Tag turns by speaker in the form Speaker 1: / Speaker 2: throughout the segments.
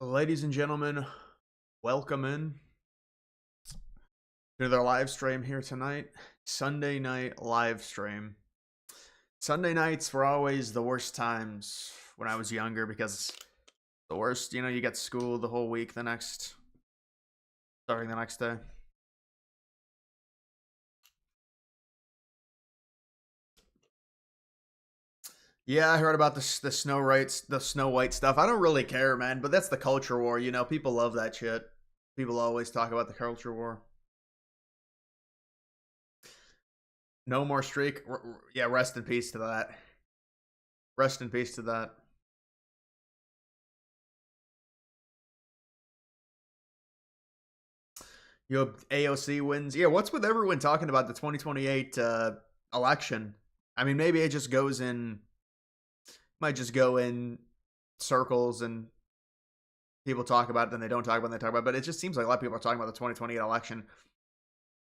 Speaker 1: Ladies and gentlemen, welcome in to their live stream here tonight. Sunday night live stream. Sunday nights were always the worst times when I was younger because the worst, you get school the whole week starting the next day. Yeah, I heard about the Snow White stuff. I don't really care, man, but that's the culture war, people love that shit. People always talk about the culture war. No more streak. Yeah, rest in peace to that. Rest in peace to that. You have AOC wins. Yeah, what's with everyone talking about the 2028 election? I mean, maybe it just might just go in circles and people talk about it, then they don't talk about it, then they talk about it. But it just seems like a lot of people are talking about the 2028 election.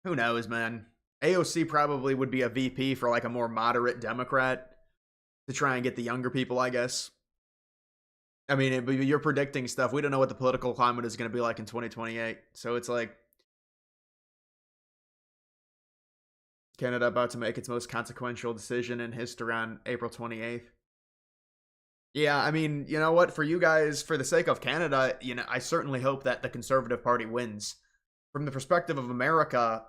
Speaker 1: Who knows, man? AOC probably would be a VP for like a more moderate Democrat to try and get the younger people, I guess. I mean, you're predicting stuff. We don't know what the political climate is going to be like in 2028. So it's like Canada about to make its most consequential decision in history on April 28th. Yeah, I mean, you know what? For you guys, for the sake of Canada, I certainly hope that the Conservative Party wins. From the perspective of America,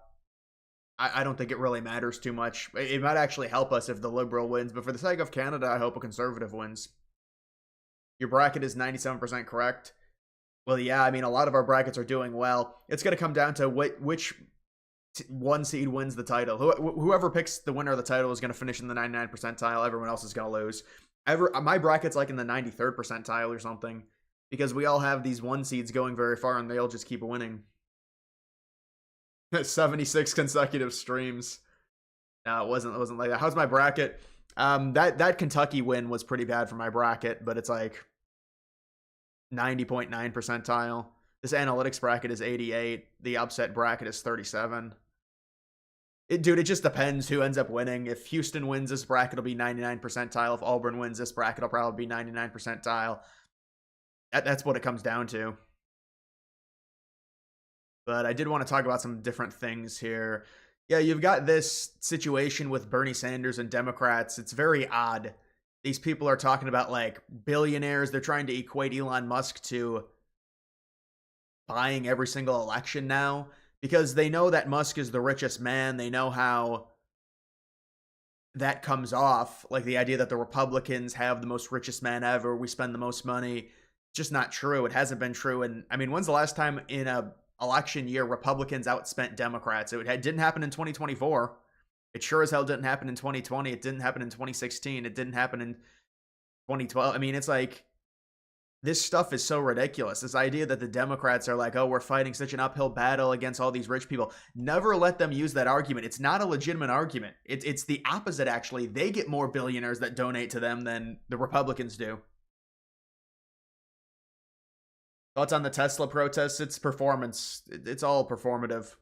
Speaker 1: I don't think it really matters too much. It might actually help us if the Liberal wins, but for the sake of Canada, I hope a Conservative wins. Your bracket is 97% correct. Well, yeah, I mean, a lot of our brackets are doing well. It's going to come down to which one seed wins the title. Whoever picks the winner of the title is going to finish in the 99th percentile. Everyone else is going to lose. My bracket's like in the 93rd percentile or something, because we all have these one seeds going very far and they all just keep winning. 76 consecutive streams. No, it wasn't like that. How's my bracket? That Kentucky win was pretty bad for my bracket, but it's like 90.9 percentile. This analytics bracket is 88. The upset bracket is 37. Dude, it just depends who ends up winning. If Houston wins, this bracket will be 99 percentile. If Auburn wins, this bracket will probably be 99 percentile. That's what it comes down to. But I did want to talk about some different things here. Yeah, you've got this situation with Bernie Sanders and Democrats. It's very odd. These people are talking about, like, billionaires. They're trying to equate Elon Musk to buying every single election now, because they know that Musk is the richest man. They know how that comes off, like the idea that the Republicans have the most richest man ever, we spend the most money. Just not true. It hasn't been true. And I mean, when's the last time in a election year Republicans outspent Democrats? It didn't happen in 2024. It sure as hell didn't happen in 2020. It didn't happen in 2016. It didn't happen in 2012. I mean, it's like, this stuff is so ridiculous. This idea that the Democrats are like, oh, we're fighting such an uphill battle against all these rich people. Never let them use that argument. It's not a legitimate argument. It's the opposite, actually. They get more billionaires that donate to them than the Republicans do. Thoughts on the Tesla protests? It's performance. It's all performative.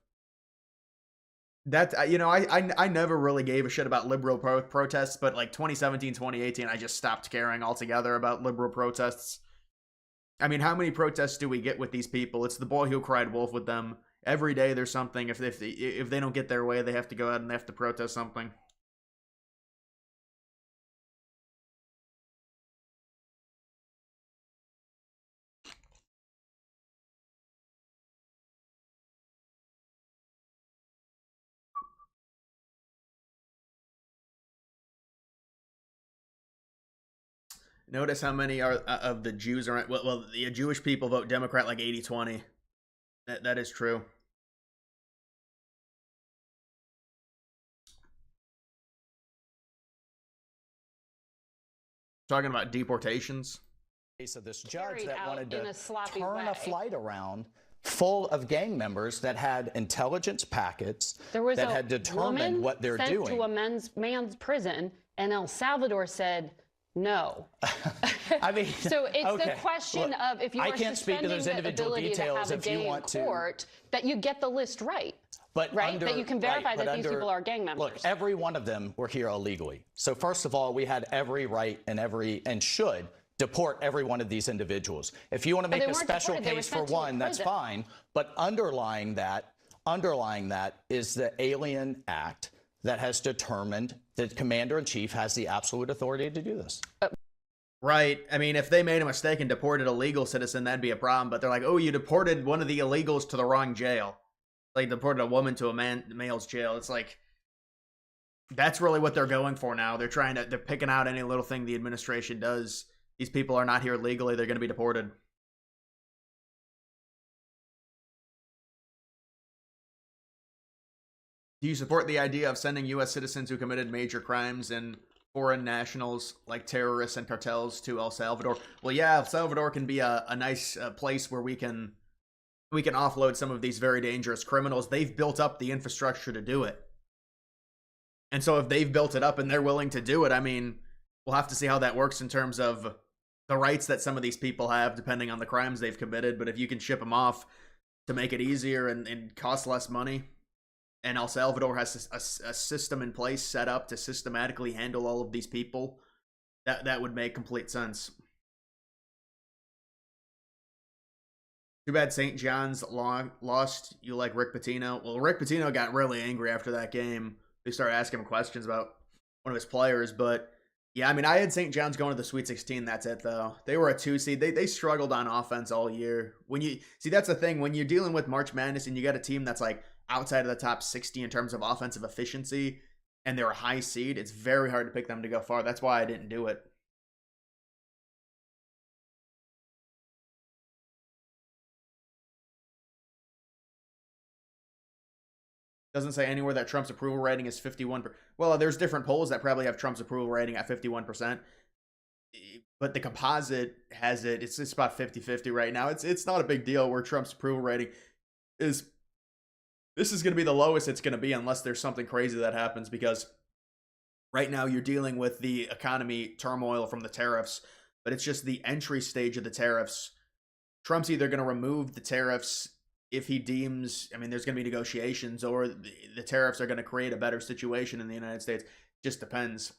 Speaker 1: That, I never really gave a shit about liberal protests, but like 2017, 2018, I just stopped caring altogether about liberal protests. I mean, how many protests do we get with these people? It's the boy who cried wolf with them. Every day there's something. If they don't get their way, they have to go out and they have to protest something. Notice how many of the Jews are, well, the Jewish people vote Democrat like 80-20. That is true. Talking about deportations.
Speaker 2: Case of this judge that wanted to turn a flight around full of gang members that had intelligence packets that had determined what they're doing.
Speaker 3: To a man's prison, and El Salvador said no.
Speaker 2: I mean,
Speaker 3: so it's the question of if you
Speaker 2: I can't speak to those individual details if you want to.
Speaker 3: That you get the list right.
Speaker 2: But
Speaker 3: that you can verify that these people are gang members.
Speaker 2: Look, every one of them were here illegally. So first of all, we had every right and should deport every one of these individuals. If you want to make a special case for one, that's fine. But underlying that is the Alien Act that has determined that Commander-in-Chief has the absolute authority to do this.
Speaker 1: Right. I mean, if they made a mistake and deported a legal citizen, that'd be a problem. But they're like, oh, you deported one of the illegals to the wrong jail. Like, deported a woman to a male's jail. It's like, that's really what they're going for now. They're picking out any little thing the administration does. These people are not here legally. They're going to be deported. Do you support the idea of sending U.S. citizens who committed major crimes and foreign nationals like terrorists and cartels to El Salvador? Well, yeah, El Salvador can be a nice place where we can offload some of these very dangerous criminals. They've built up the infrastructure to do it. And so if they've built it up and they're willing to do it, I mean, we'll have to see how that works in terms of the rights that some of these people have depending on the crimes they've committed. But if you can ship them off to make it easier and cost less money, and El Salvador has a system in place set up to systematically handle all of these people, that would make complete sense. Too bad St. John's lost. You like Rick Pitino? Well, Rick Pitino got really angry after that game. They started asking him questions about one of his players. But, yeah, I mean, I had St. John's going to the Sweet 16. That's it, though. They were a 2 seed. They struggled on offense all year. That's the thing. When you're dealing with March Madness and you got a team that's, like, outside of the top 60 in terms of offensive efficiency, and they're a high seed, it's very hard to pick them to go far. That's why I didn't do it. Doesn't say anywhere that Trump's approval rating is 51%. Well, there's different polls that probably have Trump's approval rating at 51%. But the composite has it's about 50-50 right now. It's not a big deal where Trump's approval rating is. This is going to be the lowest it's going to be unless there's something crazy that happens, because right now you're dealing with the economy turmoil from the tariffs, but it's just the entry stage of the tariffs. Trump's either going to remove the tariffs if he deems, I mean, there's going to be negotiations, or the tariffs are going to create a better situation in the United States. Just depends.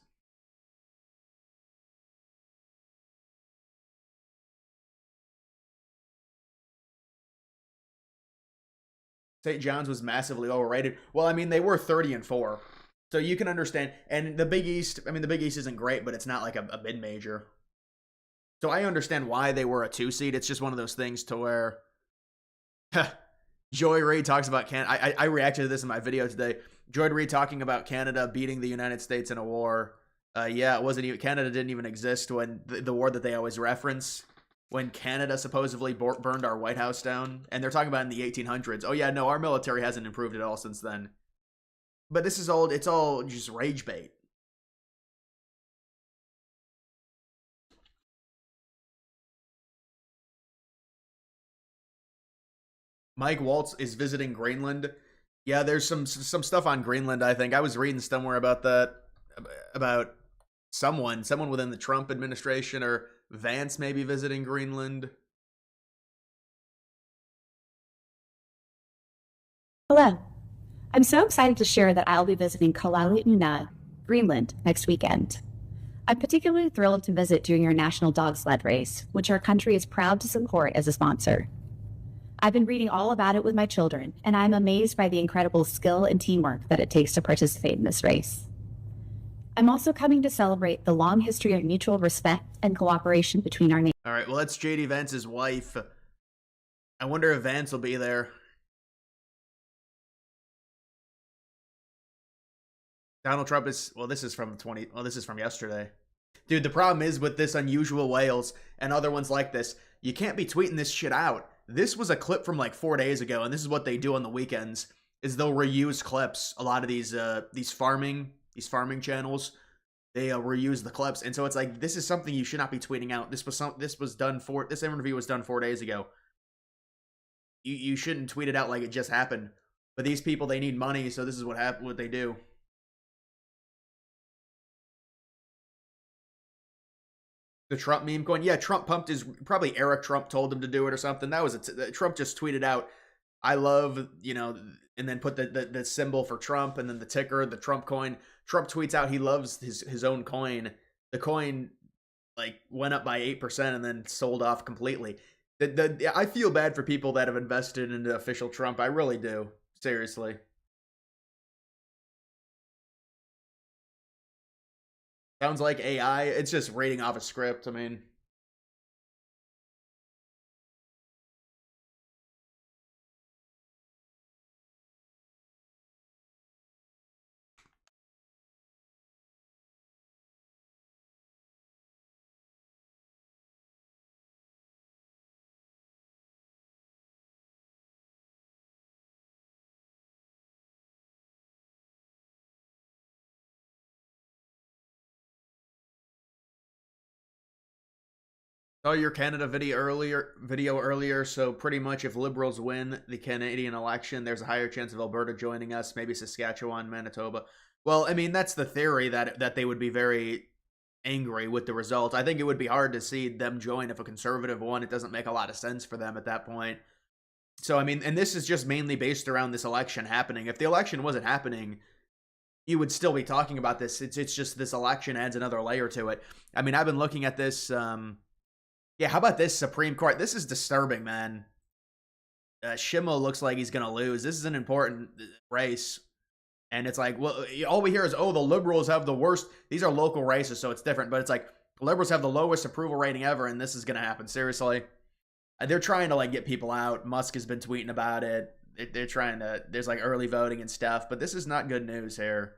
Speaker 1: St. John's was massively overrated. Well, I mean, they were 30-4. So you can understand. And the Big East, I mean, the Big East isn't great, but it's not like a mid-major. So I understand why they were a 2 seed. It's just one of those things to where Joy Reid talks about Canada. I reacted to this in my video today. Joy Reid talking about Canada beating the United States in a war. Yeah, it wasn't even, Canada didn't even exist when the war that they always reference, when Canada supposedly burned our White House down. And they're talking about in the 1800s. Oh yeah, no, our military hasn't improved at all since then. But this is old. It's all just rage bait. Mike Walz is visiting Greenland. Yeah, there's some stuff on Greenland, I think. I was reading somewhere about that, about someone within the Trump administration, or Vance maybe visiting Greenland.
Speaker 4: Hello. I'm so excited to share that I'll be visiting Kalaalleq, Greenland, next weekend. I'm particularly thrilled to visit during your National Dog Sled Race, which our country is proud to support as a sponsor. I've been reading all about it with my children, and I'm amazed by the incredible skill and teamwork that it takes to participate in this race. I'm also coming to celebrate the long history of mutual respect and cooperation between our nations.
Speaker 1: All right, well, that's J.D. Vance's wife. I wonder if Vance will be there. Donald Trump is, well, this is from yesterday. Dude, the problem is with this unusual whales and other ones like this, you can't be tweeting this shit out. This was a clip from like 4 days ago, and this is what they do on the weekends, is they'll reuse clips. A lot of these farming channels, they reuse the clips. And so it's like, this is something you should not be tweeting out. This interview was done 4 days ago. You shouldn't tweet it out like it just happened. But these people, they need money, so this is what they do. The Trump meme coin. Yeah, Trump pumped probably Eric Trump told him to do it or something. That was Trump just tweeted out, I love, and then put the symbol for Trump and then the ticker, the Trump coin. Trump tweets out he loves his own coin. The coin like went up by 8% and then sold off completely. I feel bad for people that have invested into official Trump. I really do. Seriously. Sounds like AI. It's just reading off a script. I mean, saw your Canada video earlier. So pretty much, if Liberals win the Canadian election, there's a higher chance of Alberta joining us, maybe Saskatchewan, Manitoba. Well, I mean, that's the theory that they would be very angry with the result. I think it would be hard to see them join if a conservative won. It doesn't make a lot of sense for them at that point. So I mean, and this is just mainly based around this election happening. If the election wasn't happening, you would still be talking about this. It's just this election adds another layer to it. I mean, I've been looking at this. Yeah, how about this Supreme Court? This is disturbing, man. Schimmel looks like he's going to lose. This is an important race. And it's like, well, all we hear is, oh, the Liberals have the worst. These are local races, so it's different. But it's like, the Liberals have the lowest approval rating ever, and this is going to happen. Seriously. They're trying to, like, get people out. Musk has been tweeting about it. They're trying to, there's, like, early voting and stuff. But this is not good news here.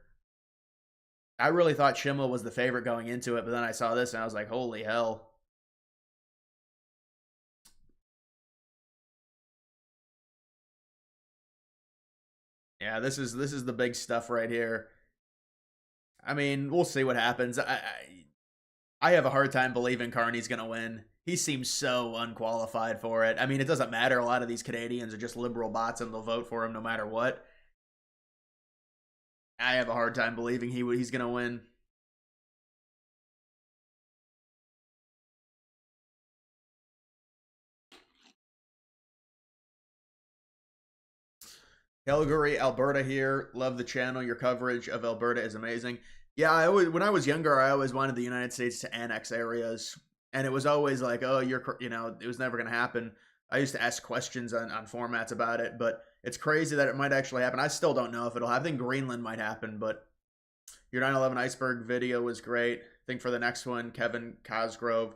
Speaker 1: I really thought Schimmel was the favorite going into it, but then I saw this, and I was like, holy hell. Yeah, this is the big stuff right here. I mean, we'll see what happens. I have a hard time believing Carney's going to win. He seems so unqualified for it. I mean, it doesn't matter. A lot of these Canadians are just liberal bots and they'll vote for him no matter what. I have a hard time believing he's going to win. Calgary, Alberta here. Love the channel. Your coverage of Alberta is amazing. Yeah, when I was younger, I always wanted the United States to annex areas. And it was always like, oh, it was never going to happen. I used to ask questions on formats about it, but it's crazy that it might actually happen. I still don't know if it'll happen. I think Greenland might happen, but your 9/11 iceberg video was great. I think for the next one, Kevin Cosgrove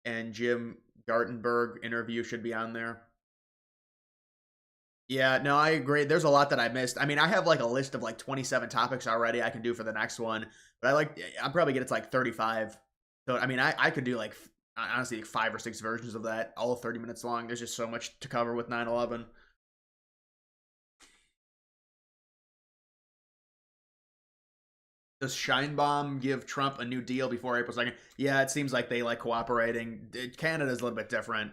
Speaker 1: and Jim Gartenberg interview should be on there. Yeah, no, I agree. There's a lot that I missed. I mean, I have like a list of like 27 topics already I can do for the next one, but I'll probably get it to like 35. So, I mean, I could do like, honestly, like 5 or 6 versions of that, all 30 minutes long. There's just so much to cover with 9/11. Does Scheinbaum give Trump a new deal before April 2nd? Yeah, it seems like they like cooperating. Canada's a little bit different,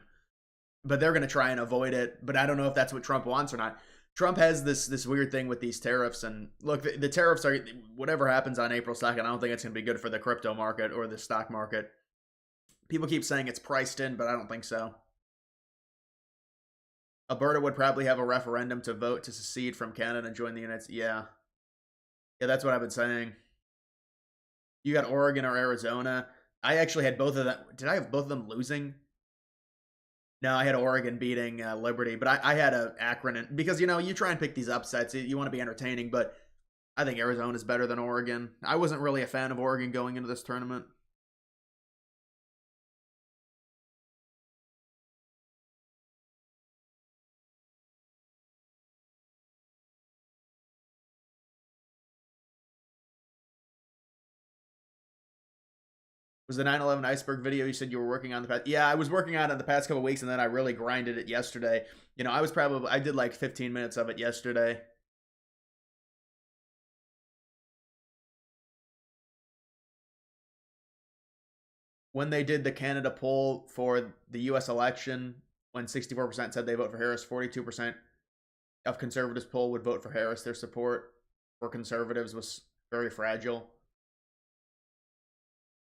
Speaker 1: but they're going to try and avoid it. But I don't know if that's what Trump wants or not. Trump has this weird thing with these tariffs. And look, the tariffs are, whatever happens on April 2nd, I don't think it's going to be good for the crypto market or the stock market. People keep saying it's priced in, but I don't think so. Alberta would probably have a referendum to vote to secede from Canada and join the United States. Yeah. Yeah, that's what I've been saying. You got Oregon or Arizona. I actually had both of them. Did I have both of them losing? No, I had Oregon beating Liberty, but I had Akron. Because, you try and pick these upsets. You want to be entertaining, but I think Arizona's better than Oregon. I wasn't really a fan of Oregon going into this tournament. Was the 9/11 iceberg video you said you were working on the past? Yeah, I was working on it the past couple weeks, and then I really grinded it yesterday. I did like 15 minutes of it yesterday. When they did the Canada poll for the U.S. election, when 64% said they vote for Harris, 42% of conservatives poll would vote for Harris. Their support for conservatives was very fragile.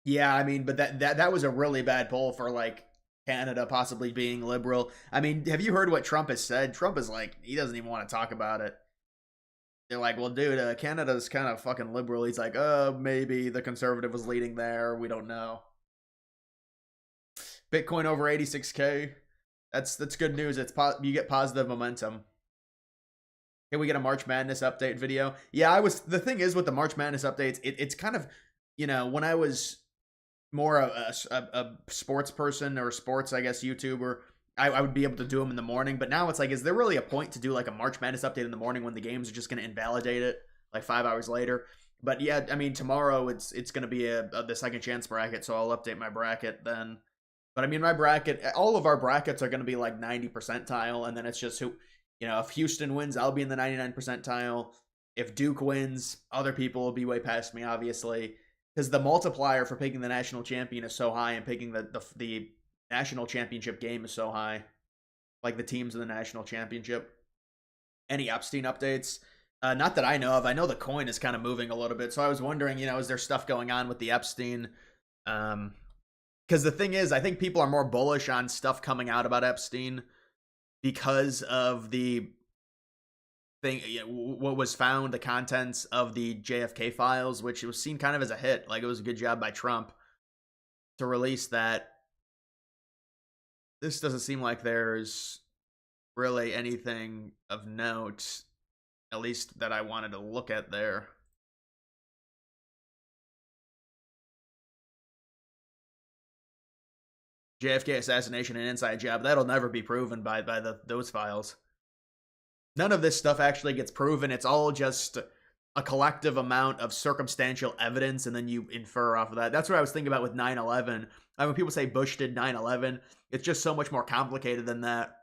Speaker 1: Yeah, I mean, but that was a really bad poll for like Canada possibly being liberal. I mean, have you heard what Trump has said? Trump is like, he doesn't even want to talk about it. They're like, well, dude, Canada's kind of fucking liberal. He's like, maybe the conservative was leading there. We don't know. Bitcoin over 86K. That's good news. You get positive momentum. Can we get a March Madness update video? Yeah, the thing is with the March Madness updates, it's kind of, you know, when I was more a sports person or sports, I guess, YouTuber, I would be able to do them in the morning. But now it's like, is there really a point to do like a March Madness update in the morning when the games are just going to invalidate it like 5 hours later? But yeah, I mean, tomorrow it's going to be the second chance bracket, so I'll update my bracket then. But I mean, my bracket, all of our brackets are going to be like 90 percentile, and then it's just who, you know, if Houston wins, I'll be in the 99 percentile. If Duke wins, other people will be way past me, obviously, because the multiplier for picking the national champion is so high, and picking the national championship game is so high, like the teams in the national championship. Any Epstein updates? Not that I know of. I know the coin is kind of moving a little bit, so I was wondering, you know, is there stuff going on with the Epstein? Because the thing is, I think people are more bullish on stuff coming out about Epstein because of the thing, you know, what was found, the contents of the JFK files, which was seen kind of as a hit. Like, it was a good job by Trump to release that. This doesn't seem like there's really anything of note, at least that I wanted to look at there. JFK assassination and inside job, that'll never be proven by those files. None of this stuff actually gets proven. It's all just a collective amount of circumstantial evidence, and then you infer off of that. That's what I was thinking about with 9/11. When people say Bush did 9/11, it's just so much more complicated than that.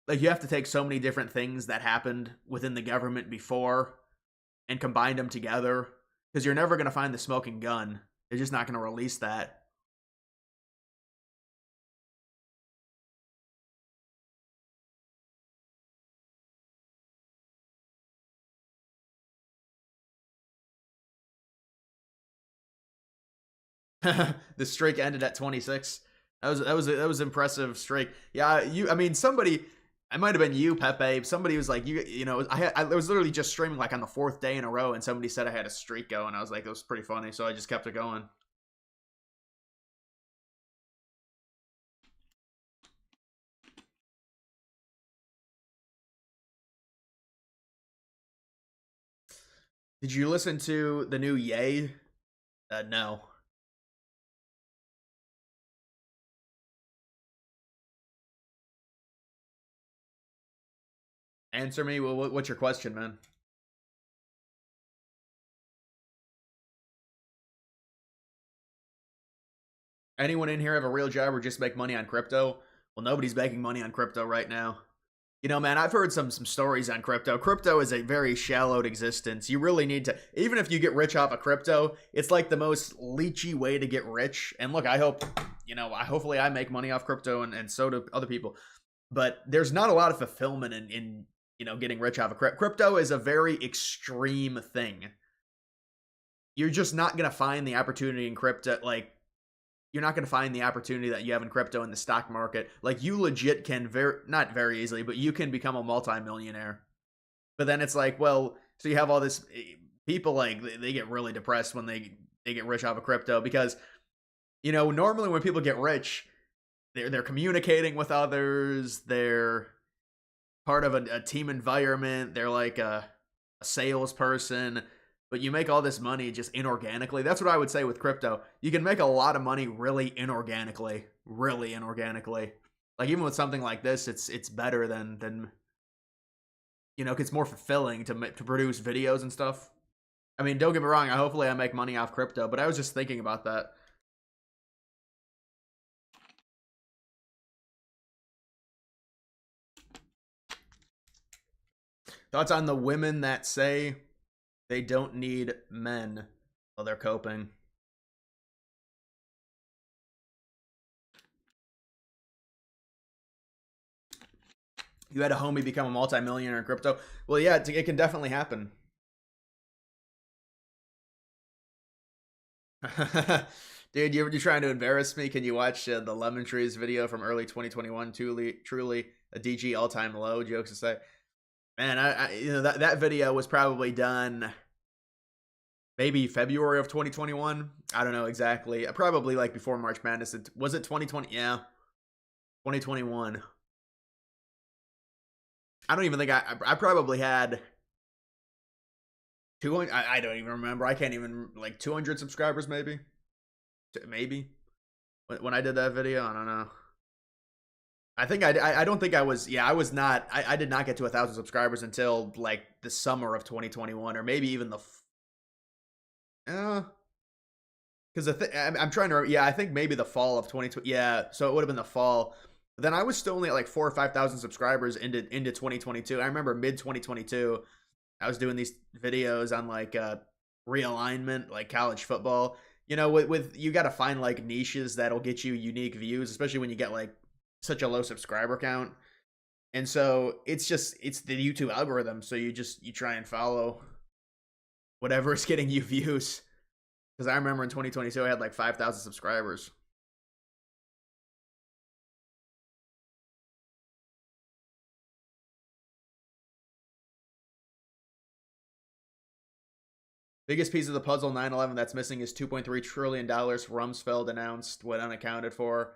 Speaker 1: Like, you have to take so many different things that happened within the government before and combine them together, because you're never going to find the smoking gun. They're just not going to release that. The streak ended at 26. That was impressive streak. Yeah, I mean, somebody, it might have been you, Pepe. Somebody was like, you know, I was literally just streaming like on the 4th day in a row, and somebody said I had a streak going. I was like, it was pretty funny, so I just kept it going. Did you listen to the new Yay? No. Answer me. Well, what's your question, man? Anyone in here have a real job or just make money on crypto? Well, nobody's making money on crypto right now. You know, man, I've heard some stories on crypto. Crypto is a very shallowed existence. You really need to, even if you get rich off of crypto, it's like the most leechy way to get rich. And look, I hope, you know, hopefully I make money off crypto, and so do other people. But there's not a lot of fulfillment in you know, getting rich off of crypto. Crypto is a very extreme thing. You're just not going to find the opportunity in crypto. Like, you're not going to find the opportunity that you have in crypto in the stock market. Like, you legit can not very easily, but you can become a multimillionaire. But then it's like, well, so you have all this people, like, they get really depressed when they get rich off of crypto, because, you know, normally when people get rich, they're communicating with others, they're part of a team environment, they're like a salesperson, but you make all this money just inorganically. That's what I would say with crypto. You can make a lot of money really inorganically. Like, even with something like this, it's better than you know, it's more fulfilling to produce videos and stuff. I mean, don't get me wrong, hopefully I make money off crypto, but I was just thinking about that. Thoughts on the women that say they don't need men while they're coping? You had a homie become a multimillionaire in crypto. Well, yeah, it can definitely happen. Dude, you're trying to embarrass me? Can you watch the Lemon Trees video from early 2021? Truly a DG all-time low, jokes aside. Man, you know, that video was probably done maybe February of 2021. I don't know exactly. Probably like before March Madness. Was it 2020? Yeah, 2021. I don't even think I probably had 200. I don't even remember. I can't even, like 200 subscribers maybe. When I did that video. I don't know. I think I don't think I was. Yeah, I was not. I did not get to 1,000 subscribers until like the summer of 2021, or maybe even the. Because I'm trying to. Yeah, I think maybe the fall of 2020. Yeah, so it would have been the fall. But then I was still only at like 4,000 or 5,000 subscribers into 2022. I remember mid 2022, I was doing these videos on like realignment, like college football. You know, with you got to find like niches that'll get you unique views, especially when you get like such a low subscriber count. And so it's the YouTube algorithm. So you try and follow whatever is getting you views. Because I remember in 2022, I had like 5,000 subscribers. Biggest piece of the puzzle, 9/11, that's missing is $2.3 trillion. Rumsfeld announced, went unaccounted for.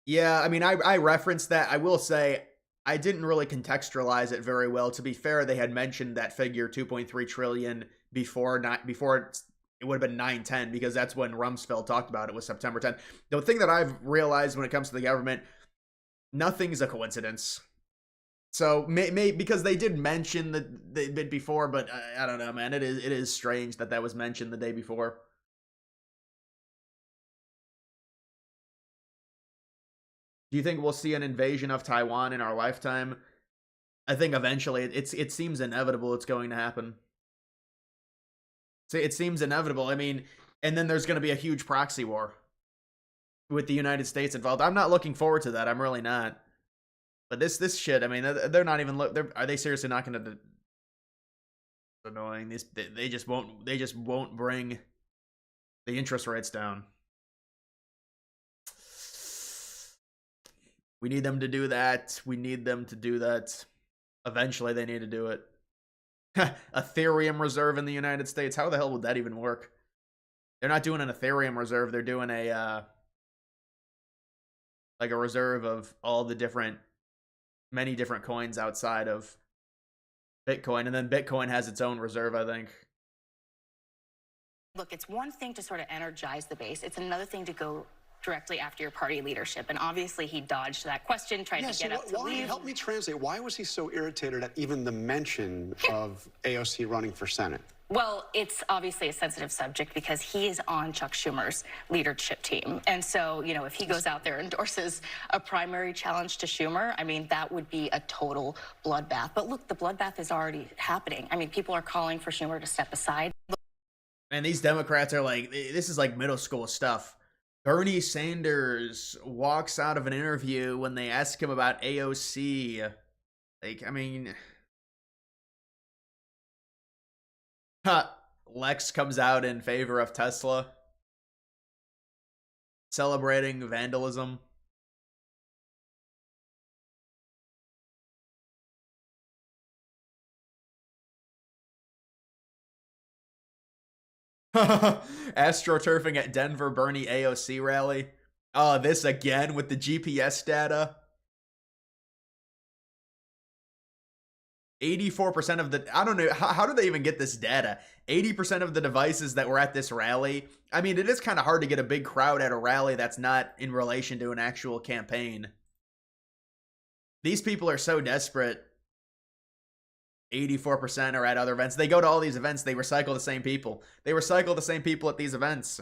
Speaker 1: Yeah, I mean, I referenced that. I will say I didn't really contextualize it very well. To be fair, they had mentioned that figure, 2.3 trillion, before it would have been 9/10, because that's when Rumsfeld talked about it, was September 10th. The thing that I've realized when it comes to the government, nothing's a coincidence. So because they did mention the bit before, but I don't know, man. It is strange that was mentioned the day before. Do you think we'll see an invasion of Taiwan in our lifetime? I think eventually it seems inevitable it's going to happen. So it seems inevitable. I mean, and then there's going to be a huge proxy war with the United States involved. I'm not looking forward to that. I'm really not. But this shit, I mean, they're not even are they seriously not going to? Annoying. They just won't bring the interest rates down. We need them to do that. Eventually, they need to do it. Ethereum reserve in the United States. How the hell would that even work? They're not doing an Ethereum reserve. They're doing like a reserve of all the many different coins outside of Bitcoin. And then Bitcoin has its own reserve, I think.
Speaker 5: Look, it's one thing to sort of energize the base. It's another thing to go directly after your party leadership. And obviously he dodged that question, tried to get up to leave.
Speaker 6: Help me translate. Why was he so irritated at even the mention of AOC running for Senate?
Speaker 5: Well, it's obviously a sensitive subject because he is on Chuck Schumer's leadership team. And so, you know, if he goes out there and endorses a primary challenge to Schumer, I mean, that would be a total bloodbath. But look, the bloodbath is already happening. I mean, people are calling for Schumer to step aside.
Speaker 1: And these Democrats are like, this is like middle school stuff. Bernie Sanders walks out of an interview when they ask him about AOC. Like, I mean... Lex comes out in favor of Tesla. Celebrating vandalism. Astroturfing at Denver Bernie AOC rally. Oh, this again with the GPS data. 84% of the, I don't know, how do they even get this data? 80% of the devices that were at this rally. I mean, it is kind of hard to get a big crowd at a rally that's not in relation to an actual campaign. These people are so desperate. 84% are at other events. They go to all these events. They recycle the same people. They recycle the same people at these events.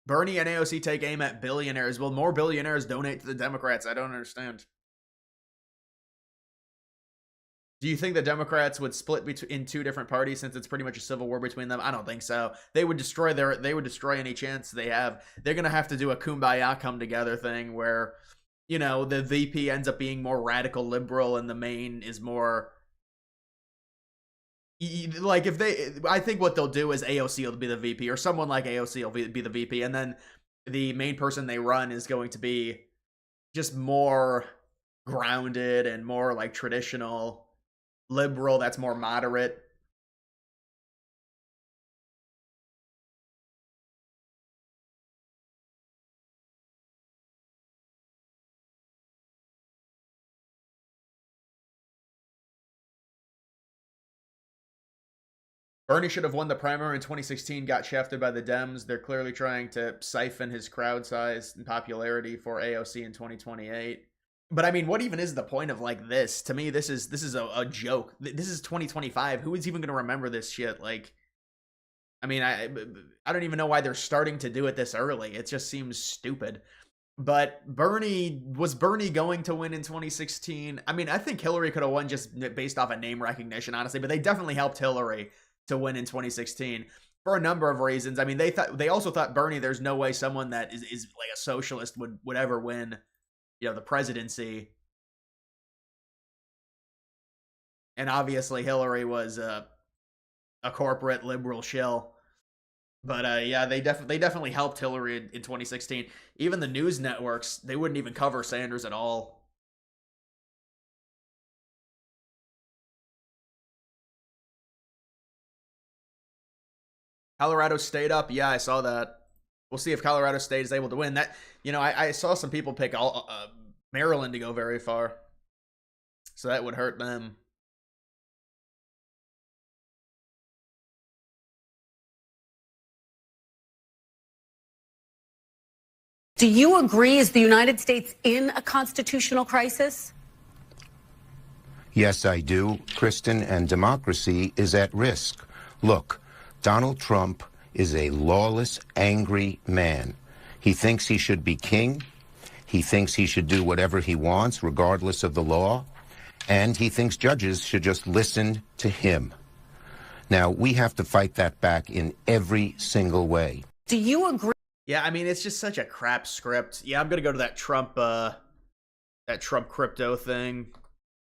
Speaker 1: Bernie and AOC take aim at billionaires. Will more billionaires donate to the Democrats? I don't understand. Do you think the Democrats would split in two different parties since it's pretty much a civil war between them? I don't think so. They would destroy any chance they have. They're going to have to do a kumbaya come together thing where, you know, the VP ends up being more radical liberal and the main is more, like, I think what they'll do is AOC will be the VP, or someone like AOC will be the VP, and then the main person they run is going to be just more grounded and more like traditional liberal that's more moderate. Bernie should have won the primary in 2016, got shafted by the Dems. They're clearly trying to siphon his crowd size and popularity for AOC in 2028. But I mean, what even is the point of like this? To me, this is a joke. This is 2025. Who is even going to remember this shit? Like, I mean, I don't even know why they're starting to do it this early. It just seems stupid. But was Bernie going to win in 2016? I mean, I think Hillary could have won just based off of name recognition, honestly. But they definitely helped Hillary to win in 2016 for a number of reasons. I mean, they also thought Bernie, there's no way someone that is like a socialist would ever win, the presidency. And obviously Hillary was a corporate liberal shill. But yeah, they definitely helped Hillary in 2016. Even the news networks, they wouldn't even cover Sanders at all. Colorado State up. Yeah, I saw that. We'll see if Colorado State is able to win. That, I saw some people pick Maryland to go very far. So that would hurt them.
Speaker 7: Do you agree, is the United States in a constitutional crisis?
Speaker 8: Yes, I do, Kristen, and democracy is at risk. Look, Donald Trump is a lawless, angry man. He thinks he should be king. He thinks he should do whatever he wants, regardless of the law. And he thinks judges should just listen to him. Now, we have to fight that back in every single way.
Speaker 7: Do you agree?
Speaker 1: Yeah, I mean, it's just such a crap script. Yeah, I'm going to go to that Trump crypto thing.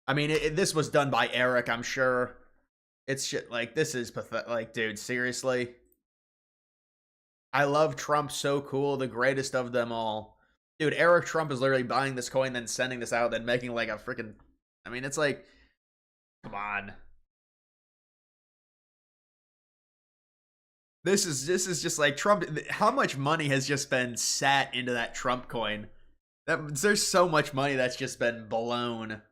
Speaker 1: I mean, this was done by Eric, I'm sure. It's shit, like, this is pathetic. Like, dude, seriously? I love Trump, so cool, the greatest of them all. Dude, Eric Trump is literally buying this coin, then sending this out, then making like a freaking... I mean, it's like... Come on. This is just like Trump. How much money has just been sat into that Trump coin? There's so much money that's just been blown.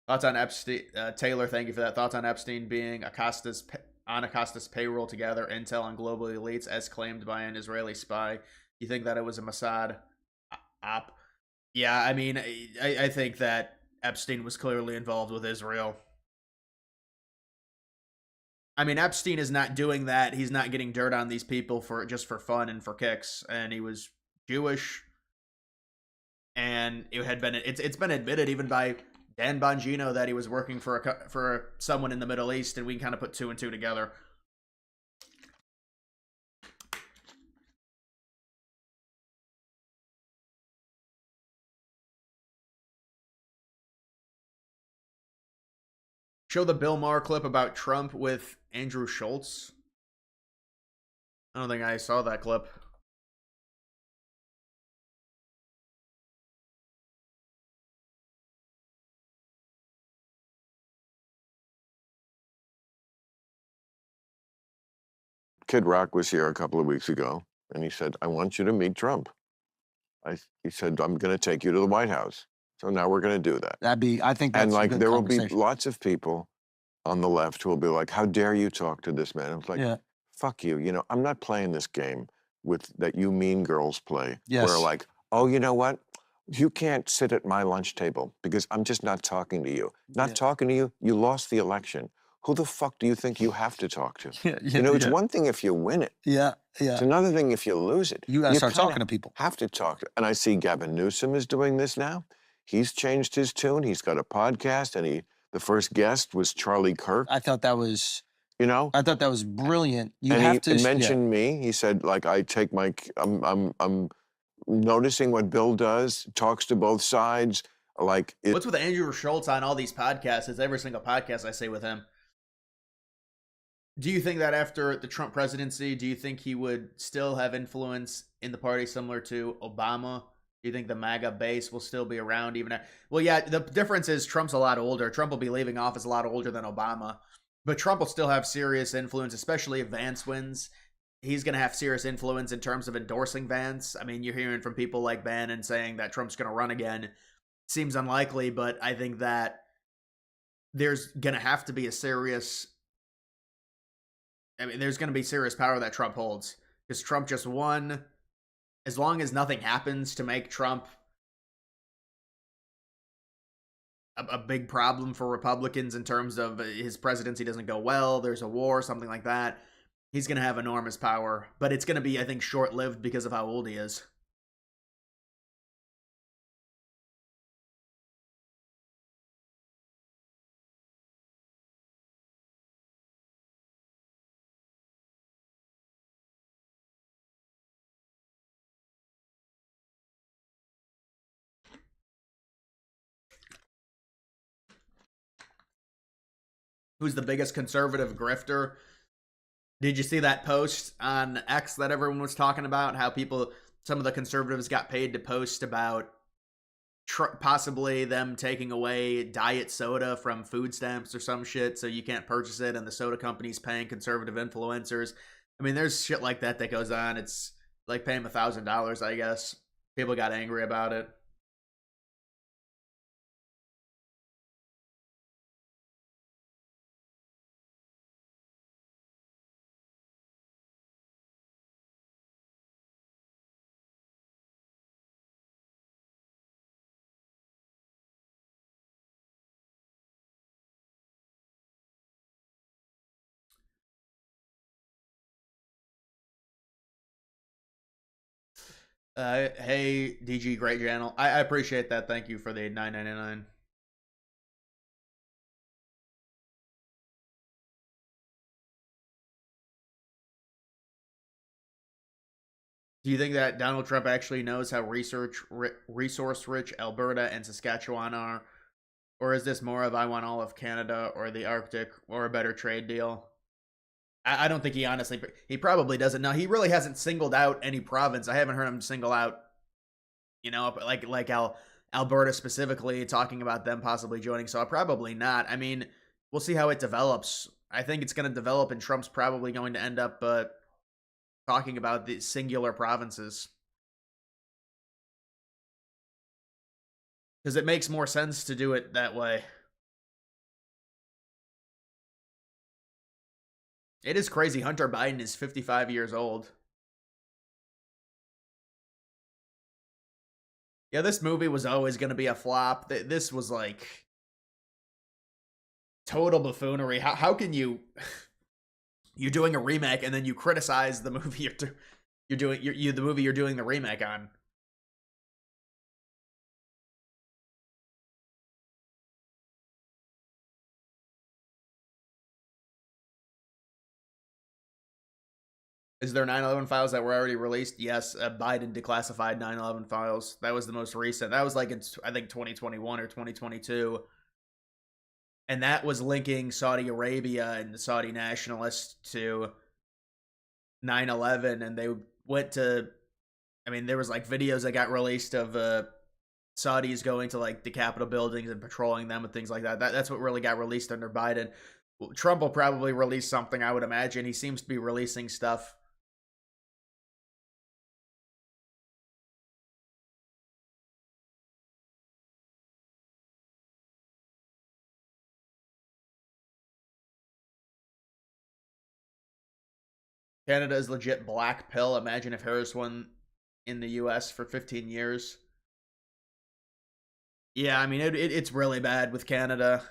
Speaker 1: Thoughts on Epstein? Taylor, thank you for that. Thoughts on Epstein being on Acosta's payroll to gather intel on global elites as claimed by an Israeli spy. You think that it was a Mossad op? Yeah, I mean, I think that Epstein was clearly involved with Israel. I mean, Epstein is not doing that. He's not getting dirt on these people just for fun and for kicks. And he was Jewish. And it's been admitted even by Dan Bongino that he was working for someone in the Middle East, and we can kind of put two and two together. Show the Bill Maher clip about Trump with Andrew Schultz. I don't think I saw that clip.
Speaker 9: Kid Rock was here a couple of weeks ago, and he said, I want you to meet Trump. He said, I'm going to take you to the White House. So now we're going to do that.
Speaker 10: I think that's
Speaker 9: and like
Speaker 10: a good
Speaker 9: there will be
Speaker 10: conversation.
Speaker 9: lots of people on the left who will be like, how dare you talk to this man? I was like, fuck you. You know, I'm not playing this game that you mean girls play.
Speaker 10: Yes.
Speaker 9: Where like, oh, you know what? You can't sit at my lunch table because I'm just not talking to you. Not talking to you, you lost the election. Who the fuck do you think you have to talk to? You know, it's one thing if you win it. It's another thing if you lose it.
Speaker 10: You got to start talking to people.
Speaker 9: Have to talk. And I see Gavin Newsom is doing this now. He's changed his tune. He's got a podcast, and the first guest was Charlie Kirk.
Speaker 10: I thought that was,
Speaker 9: I
Speaker 10: thought that was brilliant.
Speaker 9: He mentioned me. He said, like, I'm noticing what Bill does, talks to both sides. Like,
Speaker 1: what's with Andrew Schultz on all these podcasts? It's every single podcast I say with him. Do you think that after the Trump presidency, do you think he would still have influence in the party similar to Obama? Do you think the MAGA base will still be around even after? Well, yeah, the difference is Trump's a lot older. Trump will be leaving office a lot older than Obama. But Trump will still have serious influence, especially if Vance wins. He's going to have serious influence in terms of endorsing Vance. I mean, you're hearing from people like Bannon saying that Trump's going to run again. Seems unlikely, but I think that there's going to have to be a serious... I mean, there's going to be serious power that Trump holds. Because Trump just won. As long as nothing happens to make Trump a big problem for Republicans in terms of his presidency doesn't go well, there's a war, something like that, he's going to have enormous power. But it's going to be, I think, short-lived because of how old he is. Who's the biggest conservative grifter? Did you see that post on X that everyone was talking about? How some of the conservatives got paid to post about possibly them taking away diet soda from food stamps or some shit so you can't purchase it, and the soda company's paying conservative influencers. I mean, there's shit like that goes on. It's like paying $1,000, I guess. People got angry about it. Hey, DG, great channel. I appreciate that. Thank you for the $9.99. Do you think that Donald Trump actually knows how resource-rich Alberta and Saskatchewan are? Or is this more of I want all of Canada or the Arctic or a better trade deal? I don't think he probably doesn't know. He really hasn't singled out any province. I haven't heard him single out, like Alberta specifically, talking about them possibly joining. So probably not. I mean, we'll see how it develops. I think it's going to develop, and Trump's probably going to end up talking about the singular provinces. Because it makes more sense to do it that way. It is crazy. Hunter Biden is 55 years old. Yeah, this movie was always going to be a flop. This was like total buffoonery. How can you... You're doing a remake and then you criticize the movie the movie you're doing the remake on. Is there 9/11 files that were already released? Yes, Biden declassified 9/11 files. That was the most recent. That was like in, I think, 2021 or 2022. And that was linking Saudi Arabia and the Saudi nationalists to 9/11. And they went to, I mean, there was like videos that got released of Saudis going to like the Capitol buildings and patrolling them and things like that. That's what really got released under Biden. Trump will probably release something, I would imagine. He seems to be releasing stuff. Canada is legit black pill. Imagine if Harris won in the US for 15 years. Yeah, I mean, it's really bad with Canada.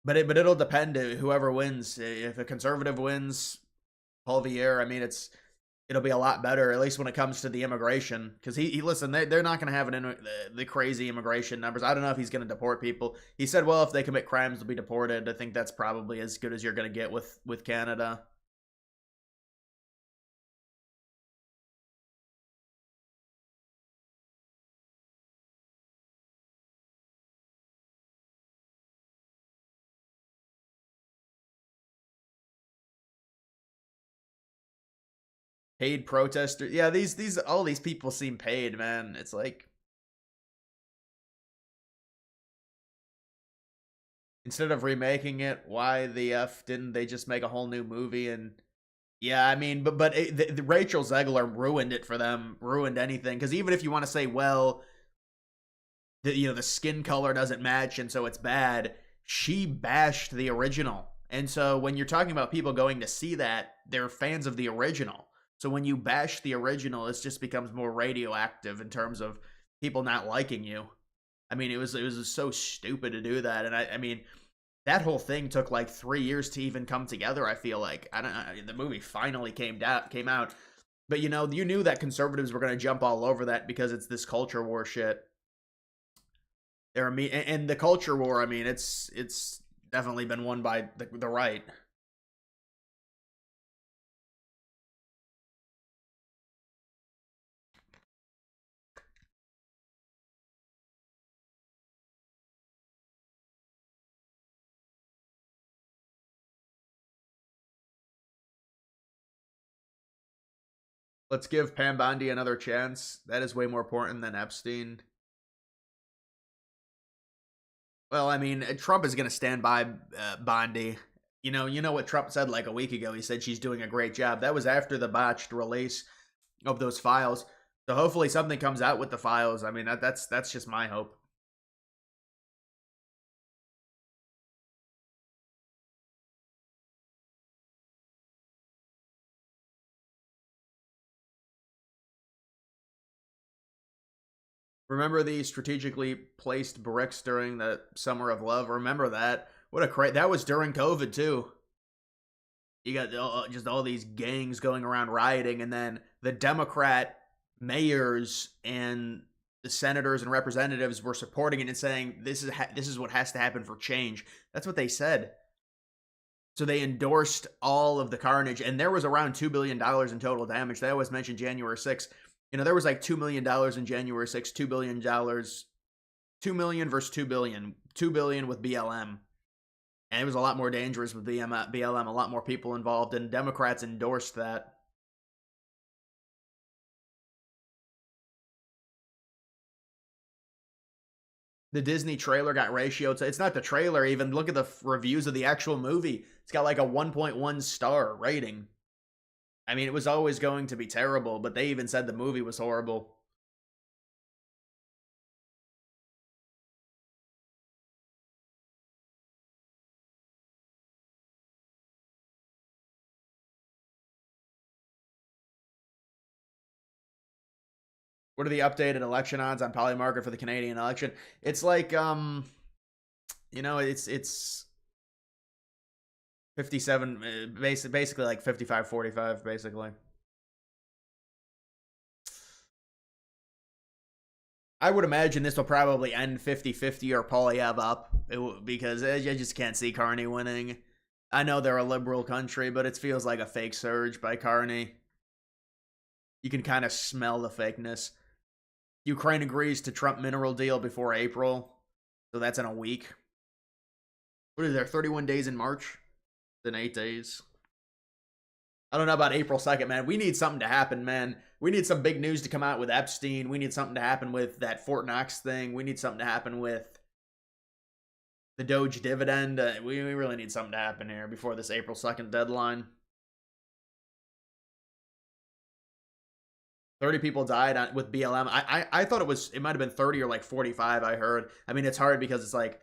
Speaker 1: But it'll depend whoever wins. If a conservative wins, Paul Vier, I mean, it'll be a lot better, at least when it comes to the immigration. Because listen, they're not going to have the crazy immigration numbers. I don't know if he's going to deport people. He said, well, if they commit crimes, they'll be deported. I think that's probably as good as you're going to get with Canada. Paid protesters. Yeah, all these people seem paid, man. It's like, instead of remaking it, why the F didn't they just make a whole new movie? And yeah, I mean, but Rachel Zegler ruined it for them, ruined anything. Because even if you want to say, well, the skin color doesn't match and so it's bad, she bashed the original. And so when you're talking about people going to see that, they're fans of the original. So when you bash the original, it just becomes more radioactive in terms of people not liking you. I mean, it was so stupid to do that. And I mean, that whole thing took like 3 years to even come together, I feel like. I don't know, the movie finally came out. But you knew that conservatives were going to jump all over that because it's this culture war shit. And the culture war, I mean, it's definitely been won by the right. Let's give Pam Bondi another chance. That is way more important than Epstein. Well, I mean, Trump is going to stand by Bondi. You know what Trump said like a week ago? He said she's doing a great job. That was after the botched release of those files. So hopefully something comes out with the files. I mean, that's just my hope. Remember the strategically placed bricks during the Summer of Love? Remember that? What a that was during COVID too. You got just all these gangs going around rioting, and then the Democrat mayors and the senators and representatives were supporting it and saying this is what has to happen for change. That's what they said. So they endorsed all of the carnage, and there was around $2 billion in total damage. They always mention January 6th. There was like $2 million in January 6th, $2 billion, $2 million versus $2 billion, $2 billion with BLM. And it was a lot more dangerous with BLM, a lot more people involved, and Democrats endorsed that. The Disney trailer got ratioed. It's not the trailer even. Look at the reviews of the actual movie. It's got like a 1.1 star rating. I mean, it was always going to be terrible, but they even said the movie was horrible. What are the updated election odds on Polymarket for the Canadian election? It's like, it's 57, basically like 55-45, basically. I would imagine this will probably end 50-50 or Polyev up, because I just can't see Carney winning. I know they're a liberal country, but it feels like a fake surge by Carney. You can kind of smell the fakeness. Ukraine agrees to Trump mineral deal before April, so that's in a week. What is there, 31 days in March? Then 8 days. I don't know about April 2nd, man. We need something to happen, man. We need some big news to come out with Epstein. We need something to happen with that Fort Knox thing. We need something to happen with the Doge dividend. We really need something to happen here before this April 2nd deadline. 30 people died with BLM. I thought it might have been 30 or like 45, I heard. I mean, it's hard because it's like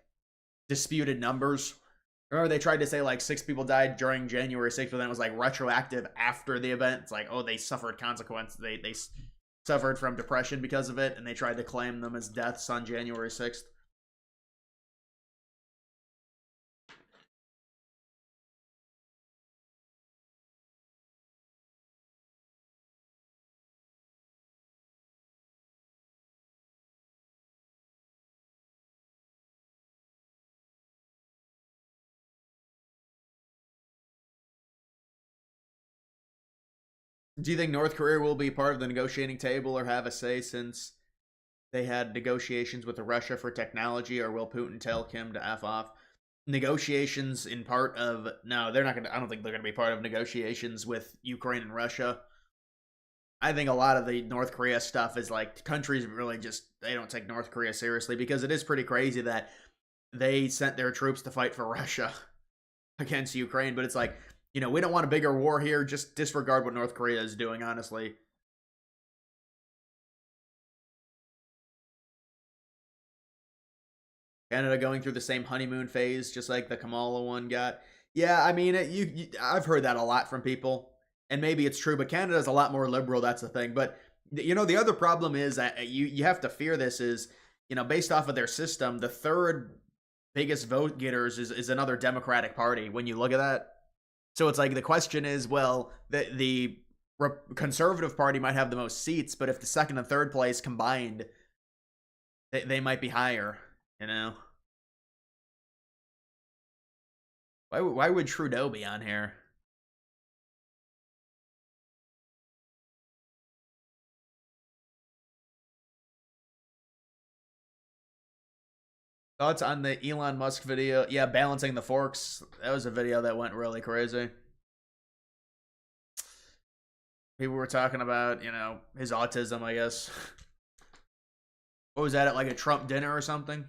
Speaker 1: disputed numbers. Remember, they tried to say like 6 people died during January 6th, but then it was like retroactive after the event. It's like, oh, they suffered consequences. They suffered from depression because of it, and they tried to claim them as deaths on January 6th. Do you think North Korea will be part of the negotiating table or have a say since they had negotiations with Russia for technology, or will Putin tell Kim to F off? Negotiations in part of... No, they're not going to... I don't think they're going to be part of negotiations with Ukraine and Russia. I think a lot of the North Korea stuff is like countries really just, they don't take North Korea seriously, because it is pretty crazy that they sent their troops to fight for Russia against Ukraine. But it's like, you know, we don't want a bigger war here. Just disregard what North Korea is doing, honestly. Canada going through the same honeymoon phase, just like the Kamala one got. Yeah, I mean, I've heard that a lot from people, and maybe it's true, but Canada's a lot more liberal, that's the thing. But, you know, the other problem is that you have to fear this is, you know, based off of their system, the third biggest vote getters is another Democratic Party when you look at that. So it's like the question is, well, the Conservative Party might have the most seats, but if the second and third place combined, they might be higher. You know, why would Trudeau be on here? Thoughts on the Elon Musk video? Yeah, balancing the forks. That was a video that went really crazy. People were talking about, you know, his autism, I guess. What was that, at like a Trump dinner or something?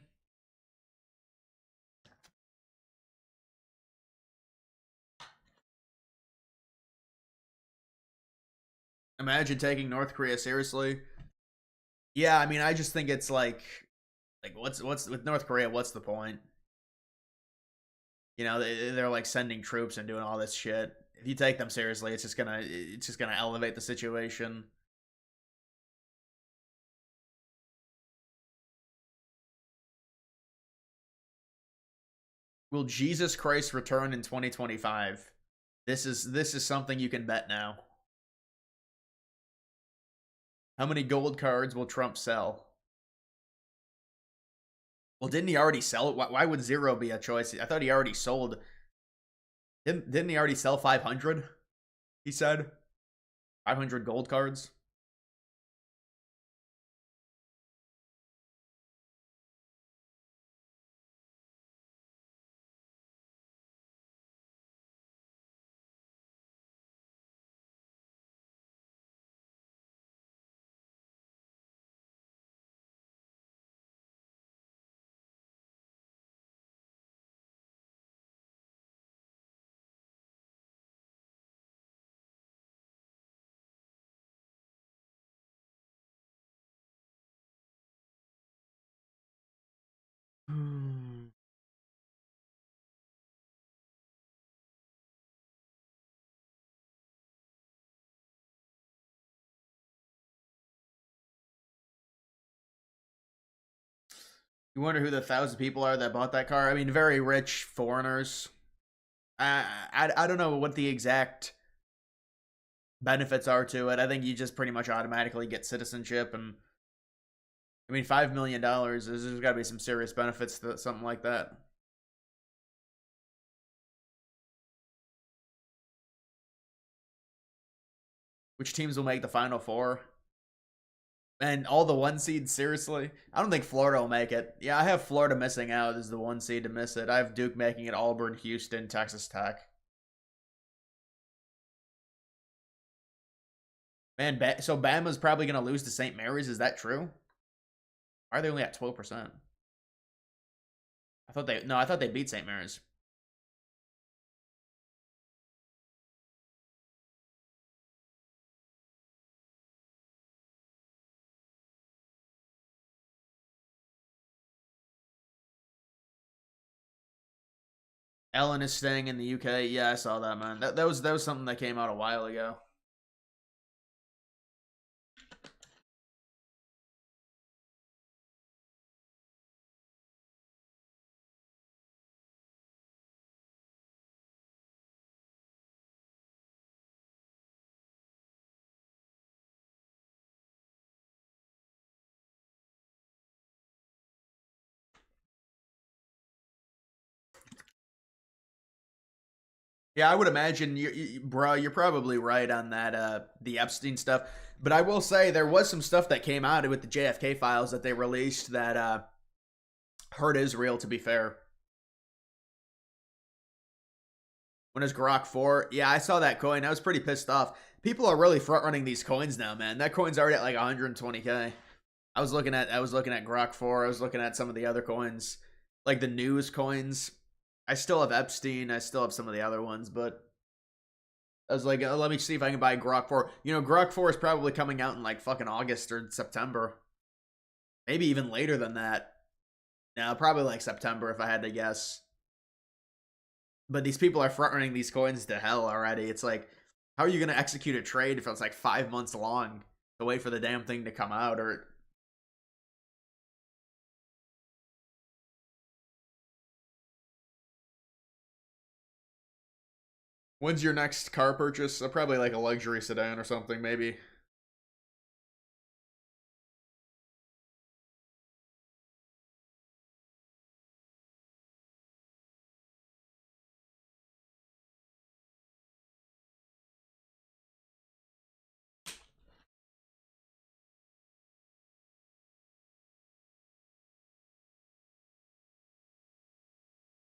Speaker 1: Imagine taking North Korea seriously. Yeah, I mean, I just think it's like what's with North Korea? What's the point? You know, they're like sending troops and doing all this shit. If you take them seriously, it's just gonna elevate the situation. Will Jesus Christ return in 2025? This is something you can bet now. How many gold cards will Trump sell? Well, didn't he already sell it? Why would 0 be a choice? I thought he already sold. Didn't he already sell 500? He said 500 gold cards. You wonder who the 1,000 people are that bought that car? I mean, very rich foreigners. I don't know what the exact benefits are to it. I think you just pretty much automatically get citizenship, and I mean, $5 million, there's got to be some serious benefits to something like that. Which teams will make the Final Four? And all the 1 seeds, seriously? I don't think Florida will make it. Yeah, I have Florida missing out as the 1 seed to miss it. I have Duke making it, Auburn, Houston, Texas Tech. Man, so Bama's probably going to lose to St. Mary's. Is that true? Why are they only at 12%? I thought they beat St. Mary's. Ellen is staying in the UK. Yeah, I saw that, man. That was something that came out a while ago. Yeah, I would imagine, bro, you're probably right on that, the Epstein stuff. But I will say there was some stuff that came out with the JFK files that they released that hurt Israel, to be fair. When is Grock 4? Yeah, I saw that coin. I was pretty pissed off. People are really front running these coins now, man. That coin's already at like 120K. I was looking at Grock 4. I was looking at some of the other coins, like the news coins. I still have Epstein. I still have some of the other ones, but I was like, let me see if I can buy Grock 4. You know, Grock 4 is probably coming out in like fucking August or September. Maybe even later than that. No, probably like September if I had to guess. But these people are front running these coins to hell already. It's like, how are you going to execute a trade if it's like 5 months long to wait for the damn thing to come out? Or when's your next car purchase? Probably like a luxury sedan or something, maybe.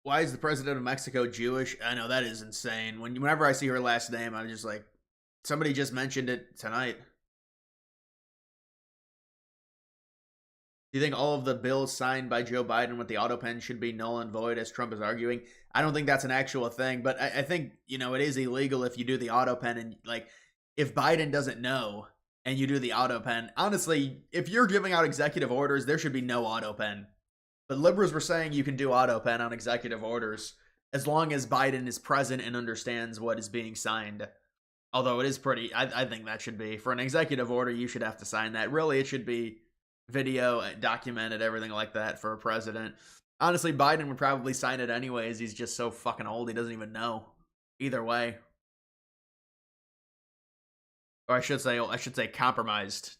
Speaker 1: Why is the president of Mexico Jewish? I know, that is insane. Whenever I see her last name, I'm just like, somebody just mentioned it tonight. Do you think all of the bills signed by Joe Biden with the Autopen should be null and void, as Trump is arguing? I don't think that's an actual thing, but I think, you know, it is illegal if you do the Autopen, and like, if Biden doesn't know and you do the Autopen, honestly, if you're giving out executive orders, there should be no Autopen. But liberals were saying you can do Autopen on executive orders as long as Biden is present and understands what is being signed. Although it is pretty, I think that should be, for an executive order, you should have to sign that. Really, it should be video, documented, everything like that for a president. Honestly, Biden would probably sign it anyways. He's just so fucking old, he doesn't even know. Either way. Or I should say compromised.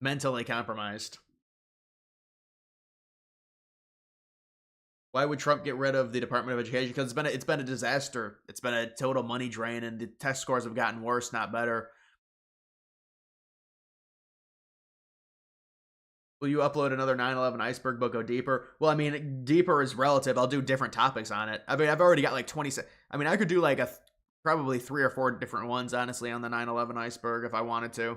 Speaker 1: Mentally compromised. Why would Trump get rid of the Department of Education? Because it's been a disaster. It's been a total money drain, and the test scores have gotten worse, not better. Will you upload another 9/11 iceberg book, go deeper? Well, I mean, deeper is relative. I'll do different topics on it. I mean, I've already got like 20. I mean, I could do like probably 3 or 4 different ones, honestly, on the 9/11 iceberg if I wanted to.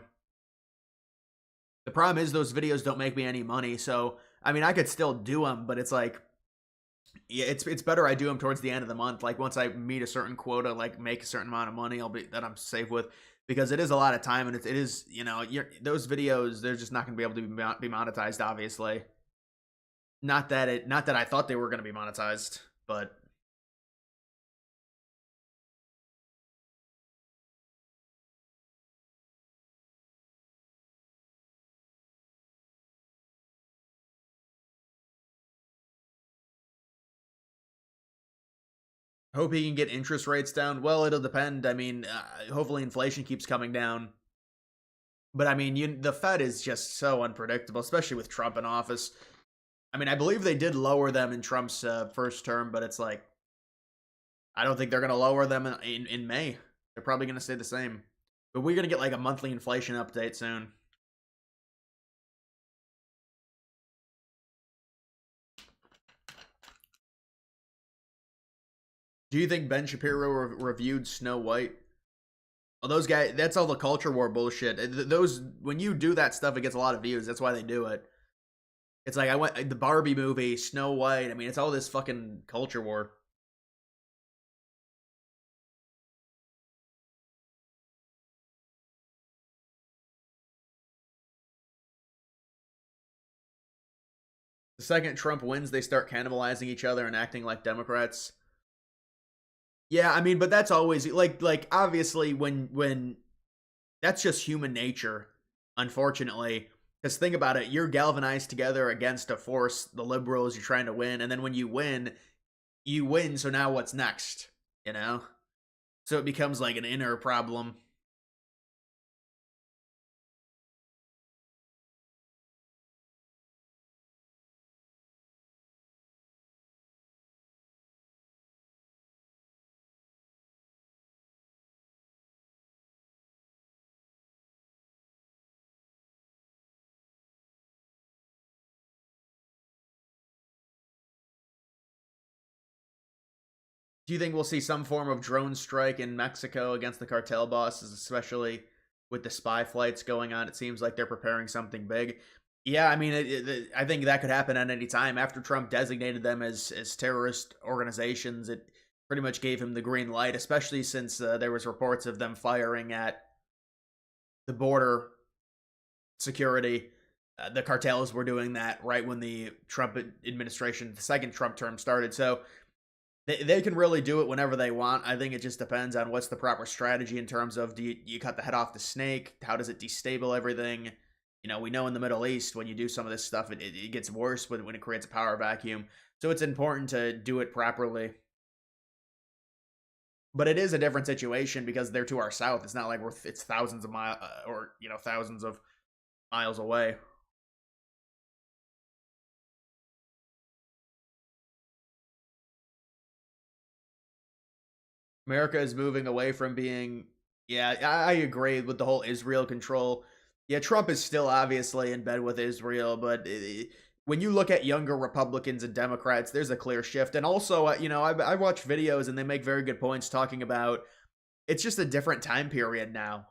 Speaker 1: The problem is those videos don't make me any money, so I mean, I could still do them, but it's like, yeah, it's better I do them towards the end of the month. Like once I meet a certain quota, like make a certain amount of money, that I'm safe with, because it is a lot of time, and it is, you know, those videos, they're just not going to be able to be monetized, obviously. Not that I thought they were going to be monetized, but hope he can get interest rates down. Well, it'll depend. I mean, hopefully inflation keeps coming down. But I mean, the Fed is just so unpredictable, especially with Trump in office. I mean, I believe they did lower them in Trump's first term, but it's like, I don't think they're going to lower them in May. They're probably going to stay the same. But we're going to get like a monthly inflation update soon. Do you think Ben Shapiro reviewed Snow White? Well, those guys, that's all the culture war bullshit. When you do that stuff, it gets a lot of views. That's why they do it. It's like, the Barbie movie, Snow White. I mean, it's all this fucking culture war. The second Trump wins, they start cannibalizing each other and acting like Democrats. Yeah, I mean, but that's always like obviously when that's just human nature, unfortunately. Because think about it, you're galvanized together against a force, the liberals, you're trying to win, and then when you win, so now what's next? You know? So it becomes like an inner problem. Do you think we'll see some form of drone strike in Mexico against the cartel bosses, especially with the spy flights going on? It seems like they're preparing something big. Yeah, I mean, I think that could happen at any time. After Trump designated them as terrorist organizations, it pretty much gave him the green light, especially since there was reports of them firing at the border security. The cartels were doing that right when the Trump administration, the second Trump term started. So they can really do it whenever they want. I think it just depends on what's the proper strategy in terms of, do you cut the head off the snake? How does it destabilize everything? You know, we know in the Middle East, when you do some of this stuff, it gets worse when it creates a power vacuum. So it's important to do it properly. But it is a different situation because they're to our south. It's not like it's thousands of miles or, you know, thousands of miles away. America is moving away from being, yeah, I agree with the whole Israel control. Yeah, Trump is still obviously in bed with Israel, but when you look at younger Republicans and Democrats, there's a clear shift. And also, you know, I watch videos and they make very good points talking about it's just a different time period now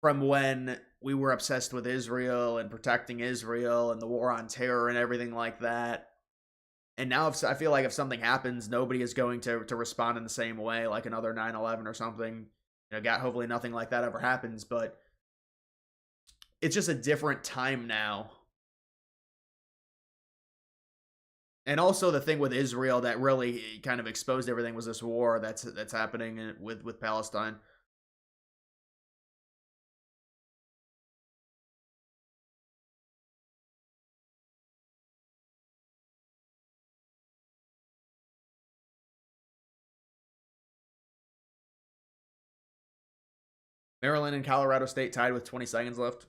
Speaker 1: from when we were obsessed with Israel and protecting Israel and the war on terror and everything like that. And now I feel like if something happens, nobody is going to respond in the same way, like another 9/11 or something. You know, hopefully nothing like that ever happens, but it's just a different time now. And also the thing with Israel that really kind of exposed everything was this war that's happening with Palestine. Maryland and Colorado State tied with 20 seconds left.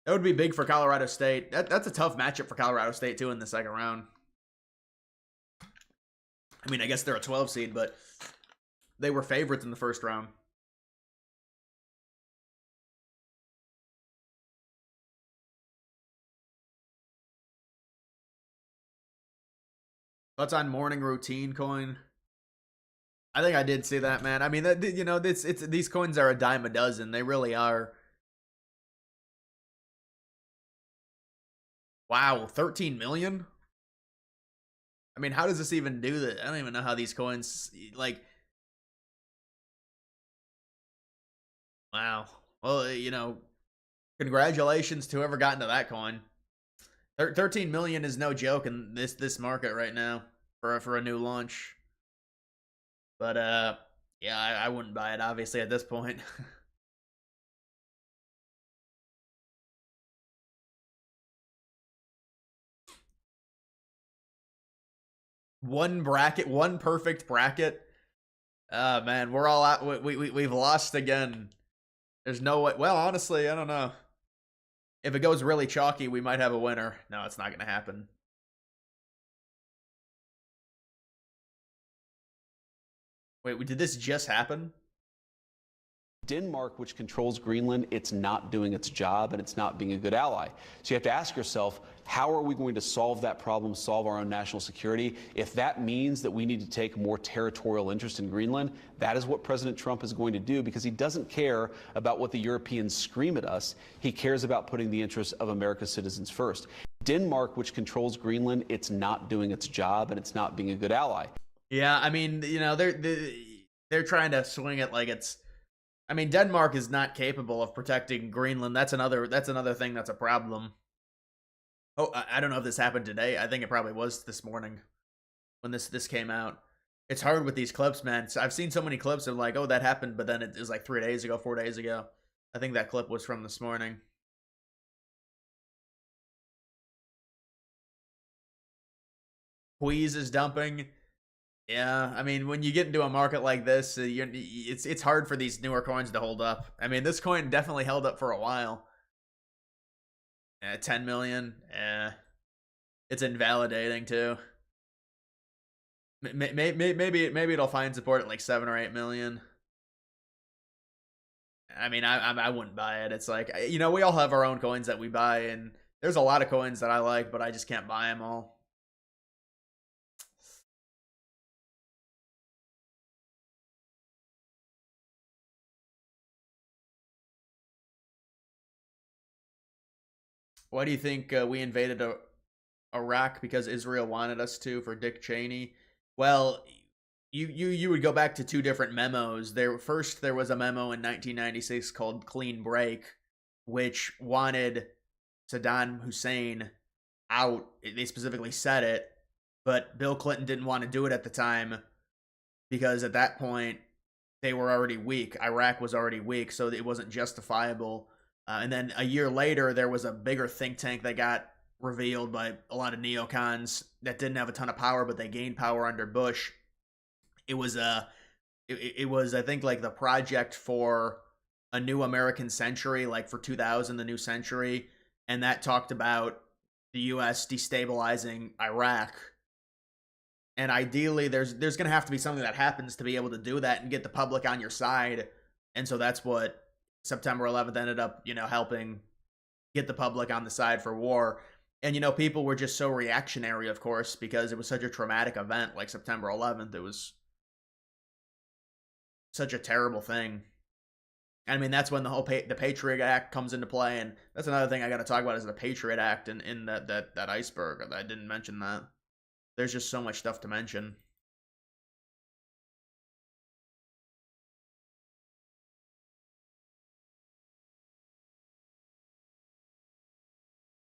Speaker 1: That would be big for Colorado State. That's a tough matchup for Colorado State, too, in the second round. I mean, I guess they're a 12 seed, but they were favorites in the first round. Thoughts on morning routine coin? I think I did see that, man. I mean, you know, these coins are a dime a dozen. They really are. Wow, 13 million? I mean, how does this even do that? I don't even know how these coins, like... Wow. Well, you know, congratulations to whoever got into that coin. 13 million is no joke in this market right now for a new launch. But, yeah, I wouldn't buy it, obviously, at this point. One bracket, one perfect bracket. Man, we're all out. We've lost again. There's no way. Well, honestly, I don't know. If it goes really chalky, we might have a winner. No, it's not going to happen. Wait, did this just happen?
Speaker 11: Denmark, which controls Greenland, it's not doing its job and it's not being a good ally. So you have to ask yourself, how are we going to solve that problem, solve our own national security? If that means that we need to take more territorial interest in Greenland, that is what President Trump is going to do, because he doesn't care about what the Europeans scream at us. He cares about putting the interests of America's citizens first. Denmark, which controls Greenland, it's not doing its job and it's not being a good ally.
Speaker 1: Yeah, I mean, you know, they're trying to swing it like it's... I mean, Denmark is not capable of protecting Greenland. That's another thing that's a problem. Oh, I don't know if this happened today. I think it probably was this morning when this came out. It's hard with these clips, man. I've seen so many clips of like, oh, that happened, but then it was like 3 days ago, 4 days ago. I think that clip was from this morning. Queez is dumping. Yeah, I mean, when you get into a market like this, it's hard for these newer coins to hold up. I mean, this coin definitely held up for a while. 10 million. It's invalidating too. Maybe it'll find support at like 7 or 8 million. I mean, I wouldn't buy it. It's like, you know, we all have our own coins that we buy, and there's a lot of coins that I like, but I just can't buy them all. Why do you think we invaded Iraq? Because Israel wanted us to, for Dick Cheney? Well, you would go back to two different memos. There was a memo in 1996 called Clean Break, which wanted Saddam Hussein out. They specifically said it, but Bill Clinton didn't want to do it at the time because at that point they were already weak. Iraq was already weak, so it wasn't justifiable. And then a year later, there was a bigger think tank that got revealed by a lot of neocons that didn't have a ton of power, but they gained power under Bush. It was I think like the project for a new American century, like for 2000, the new century, and that talked about the U.S. destabilizing Iraq. And ideally, there's going to have to be something that happens to be able to do that and get the public on your side. And so that's what September 11th ended up, helping get the public on the side for war. And, people were just so reactionary, of course, because it was such a traumatic event like September 11th. It was such a terrible thing. I mean, that's when the Patriot Act comes into play. And that's another thing I got to talk about is the Patriot Act in that iceberg. I didn't mention that. There's just so much stuff to mention.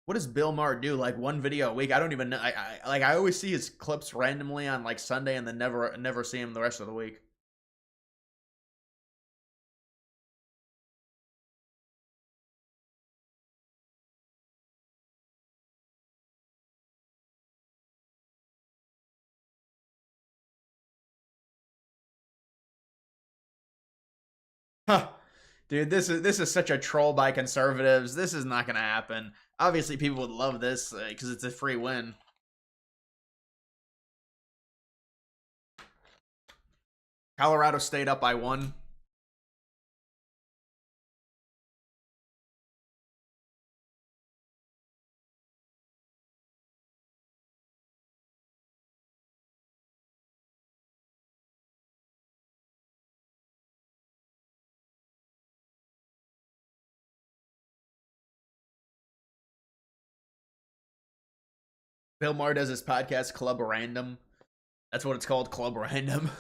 Speaker 1: What does Bill Maher do? Like one video a week? I don't even know. I always see his clips randomly on like Sunday and then never see him the rest of the week. Huh. Dude, this is such a troll by conservatives. This is not going to happen. Obviously, people would love this because it's a free win. Colorado State up by 1. Bill Maher does his podcast, Club Random. That's what it's called, Club Random.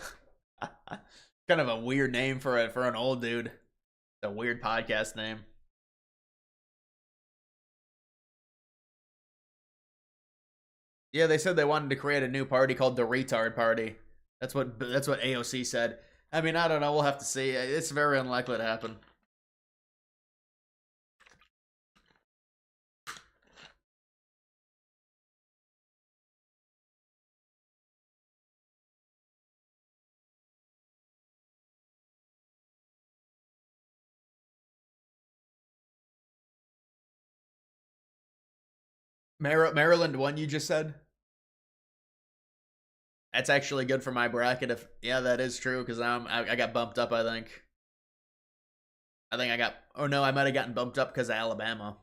Speaker 1: Kind of a weird name for an old dude. It's a weird podcast name. Yeah, they said they wanted to create a new party called the Retard Party. That's what AOC said. I mean, I don't know. We'll have to see. It's very unlikely to happen. Maryland won, you just said? That's actually good for my bracket. Yeah, that is true, because I got bumped up, I think. Oh no, I might have gotten bumped up because of Alabama.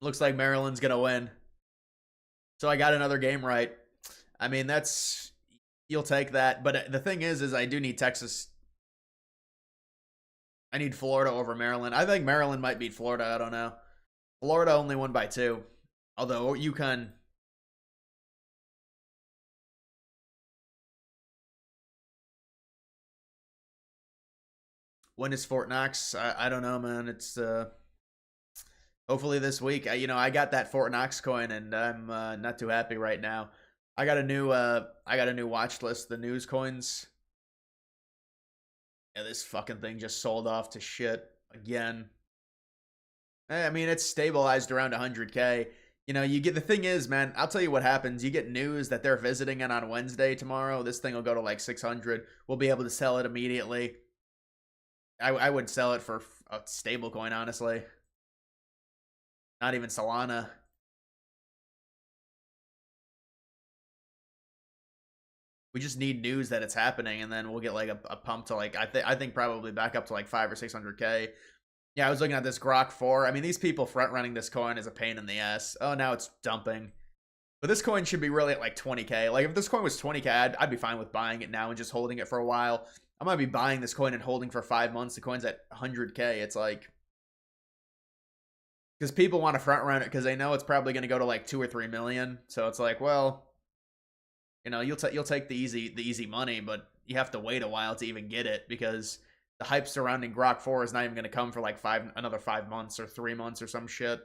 Speaker 1: Looks like Maryland's going to win. So I got another game right. I mean, you'll take that. But the thing is I do need Texas. I need Florida over Maryland. I think Maryland might beat Florida. I don't know. Florida only won by 2. Although UConn. When is Fort Knox? I don't know, man. It's hopefully this week. I got that Fort Knox coin, and I'm not too happy right now. I got a new watch list, the news coins. Yeah, this fucking thing just sold off to shit again. I mean, it's stabilized around 100K. The thing is, man, I'll tell you what happens. You get news that they're visiting it on Wednesday tomorrow. This thing will go to like 600. We'll be able to sell it immediately. I would sell it for a stable coin, honestly. Not even Solana. We just need news that it's happening, and then we'll get like a pump to like I think probably back up to like 500 or 600K. Yeah, I was looking at this Grock 4. I mean, these people front running this coin is a pain in the ass. Oh, now it's dumping. But this coin should be really at like 20K. Like if this coin was 20K, I'd be fine with buying it now and just holding it for a while. I might be buying this coin and holding for 5 months. The coin's at 100K. It's like, because people want to front run it because they know it's probably going to go to like 2 or 3 million. So it's like, well, you know, you'll take the easy money, but you have to wait a while to even get it because the hype surrounding Grock 4 is not even going to come for like another 5 months or 3 months or some shit.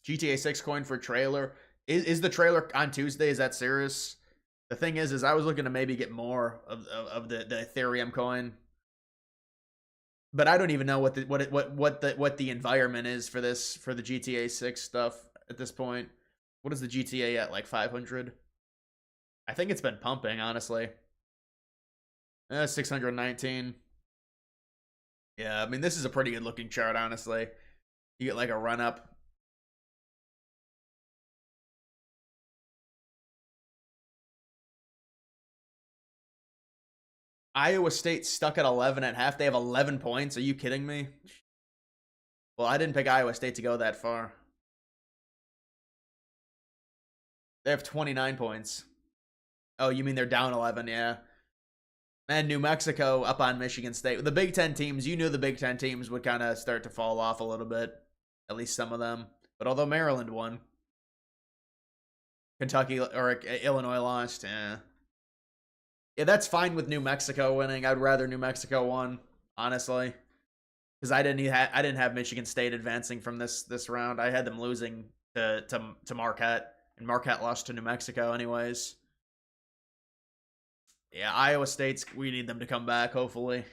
Speaker 1: GTA 6 coin for trailer. Is the trailer on Tuesday? Is that serious? The thing is I was looking to maybe get more of the Ethereum coin, but I don't even know what the environment is for the GTA 6 stuff at this point. What is the GTA at, like 500? I think it's been pumping, honestly. 619. Yeah, I mean, this is a pretty good looking chart, honestly. You get like a run up. Iowa State stuck at 11 at half. They have 11 points. Are you kidding me? Well, I didn't pick Iowa State to go that far. They have 29 points. Oh, you mean they're down 11? Yeah. Man, New Mexico up on Michigan State. The Big Ten teams, you knew the Big Ten teams would kind of start to fall off a little bit. At least some of them. But although Maryland won, Kentucky or Illinois lost. Yeah. Yeah, that's fine with New Mexico winning. I'd rather New Mexico won, honestly, because I didn't have Michigan State advancing from this round. I had them losing to Marquette, and Marquette lost to New Mexico, anyways. Yeah, Iowa State's, we need them to come back, hopefully.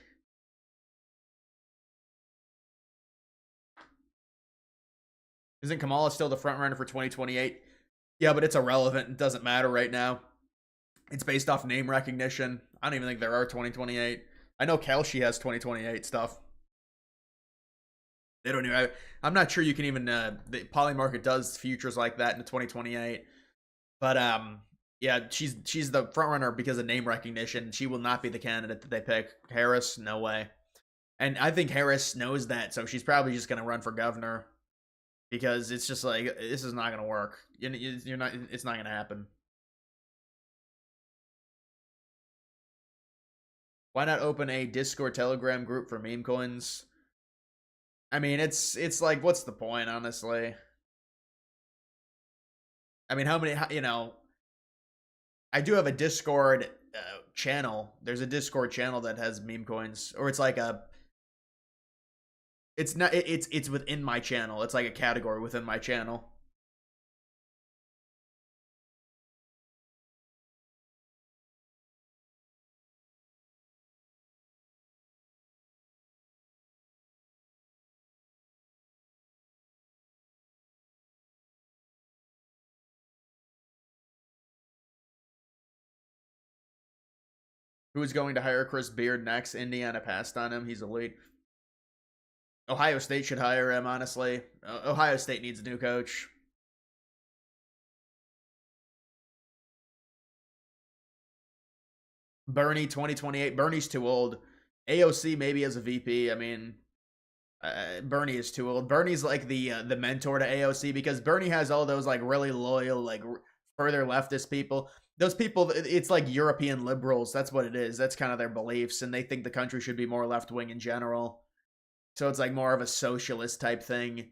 Speaker 1: Isn't Kamala still the front runner for 2028? Yeah, but it's irrelevant. It doesn't matter right now. It's based off name recognition. I don't even think there are 2028. I know Kelshi has 2028 stuff. They don't even. I'm not sure you can even. The Polymarket does futures like that in 2028. But yeah, she's the front runner because of name recognition. She will not be the candidate that they pick. Harris, no way. And I think Harris knows that, so she's probably just gonna run for governor because it's just like this is not gonna work. You're not. It's not gonna happen. Why not open a Discord Telegram group for meme coins? I mean, it's like, what's the point, honestly? I mean, how many, you know, I do have a Discord channel. There's a Discord channel that has meme coins, or it's like it's not, it's within my channel. It's like a category within my channel. Who's going to hire Chris Beard next? Indiana passed on him. He's elite. Ohio State should hire him, honestly. Ohio State needs a new coach. Bernie 2028. Bernie's too old. AOC maybe as a VP. I mean, Bernie is too old. Bernie's like the mentor to AOC because Bernie has all those like really loyal, like further leftist people. Those people, it's like European liberals. That's what it is. That's kind of their beliefs, and they think the country should be more left-wing in general. So it's like more of a socialist type thing.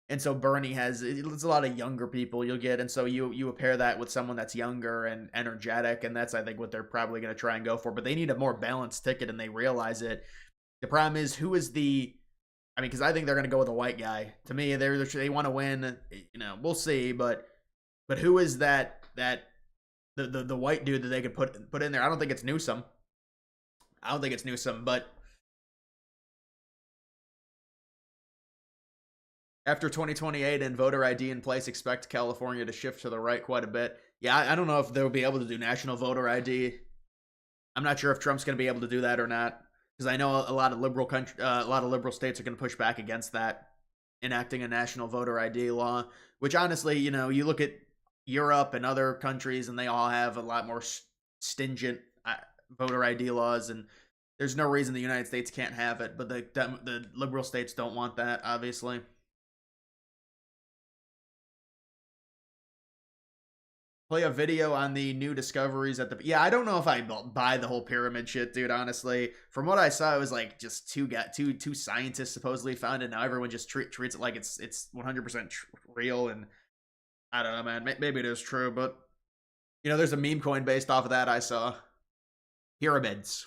Speaker 1: And so Bernie has, it's a lot of younger people you'll get, and so you pair that with someone that's younger and energetic, and that's, I think, what they're probably going to try and go for. But they need a more balanced ticket, and they realize it. The problem is, who is the, I mean, because I think they're going to go with a white guy. To me, they want to win. You know, we'll see, but who is that the white dude that they could put in there? I don't think it's Newsom. But after 2028 and voter ID in place, expect California to shift to the right quite a bit. Yeah, I don't know if they'll be able to do national voter ID. I'm not sure if Trump's going to be able to do that or not, because I know a lot of liberal states are going to push back against that, enacting a national voter ID law. Which honestly, you know, you look at Europe and other countries, and they all have a lot more stringent voter ID laws, and there's no reason the United States can't have it. But the liberal states don't want that, obviously. play a video on the new discoveries at the... Yeah, I don't know if I buy the whole pyramid shit, dude, honestly. From what I saw, it was like just two scientists supposedly found it. Now everyone just treats it like it's 100% real, and I don't know, man. Maybe it is true, but you know, there's a meme coin based off of that I saw. Pyramids.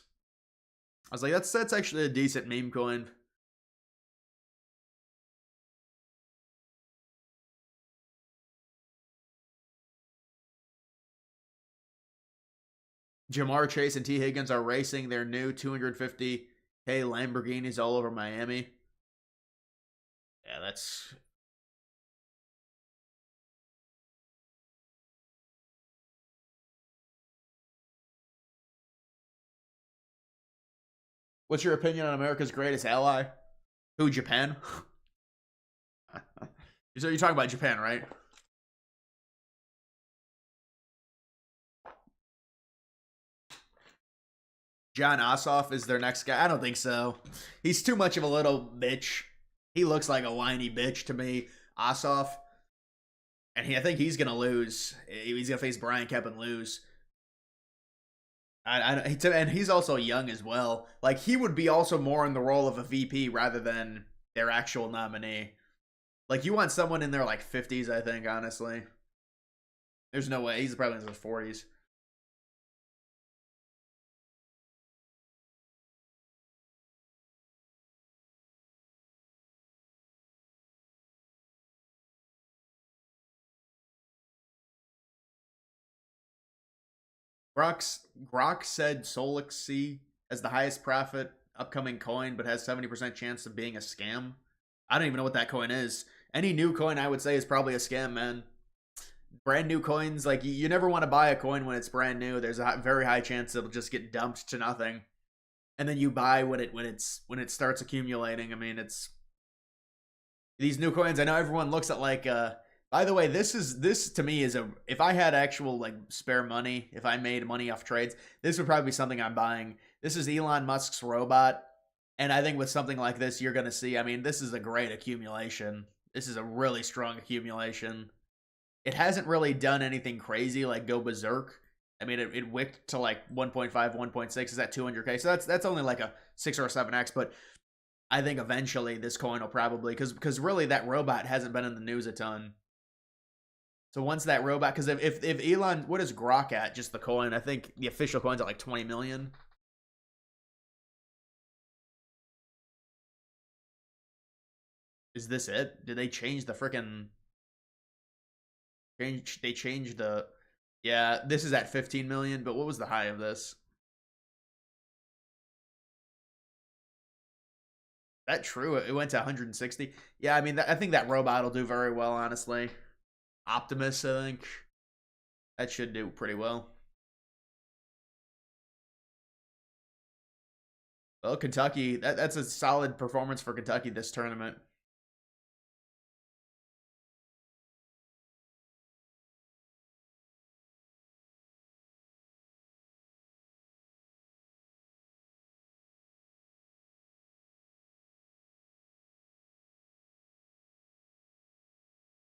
Speaker 1: I was like, that's actually a decent meme coin. Jamar Chase and T. Higgins are racing their new 250K Lamborghinis all over Miami. Yeah, that's... What's your opinion on America's greatest ally? Who, Japan? So you're talking about Japan, right? John Ossoff is their next guy. I don't think so. He's too much of a little bitch. He looks like a whiny bitch to me, Ossoff. And I think he's going to lose. He's going to face Brian Kemp and lose. And he's also young as well. Like, he would be also more in the role of a VP rather than their actual nominee. Like, you want someone in their, like, 50s, I think, honestly. There's no way. He's probably in his 40s. Grock said Solixy has the highest profit upcoming coin, but has 70% chance of being a scam. I don't even know what that coin is. Any new coin, I would say, is probably a scam, man. Brand new coins, like, you never want to buy a coin when it's brand new. There's a very high chance it'll just get dumped to nothing, and then you buy when it starts accumulating. I mean, it's these new coins. I know everyone looks at like. By the way, this to me is if I had actual like spare money, if I made money off trades, this would probably be something I'm buying. This is Elon Musk's robot, and I think with something like this, you're gonna see. I mean, this is a great accumulation. This is a really strong accumulation. It hasn't really done anything crazy like go berserk. I mean, it wicked to like 1.5, 1.6 is at 200K. So that's only like a 6 or a 7x, but I think eventually this coin will probably because really that robot hasn't been in the news a ton. So once that robot, because if Elon, what is Grock at? Just the coin? I think the official coin's at like 20 million. Is this it? Did they change the freaking? They changed the. Yeah, this is at 15 million. But what was the high of this? Is that true? It went to 160. Yeah, I mean, I think that robot will do very well, honestly. Optimus, I think. That should do pretty well. Well, Kentucky, that's a solid performance for Kentucky this tournament.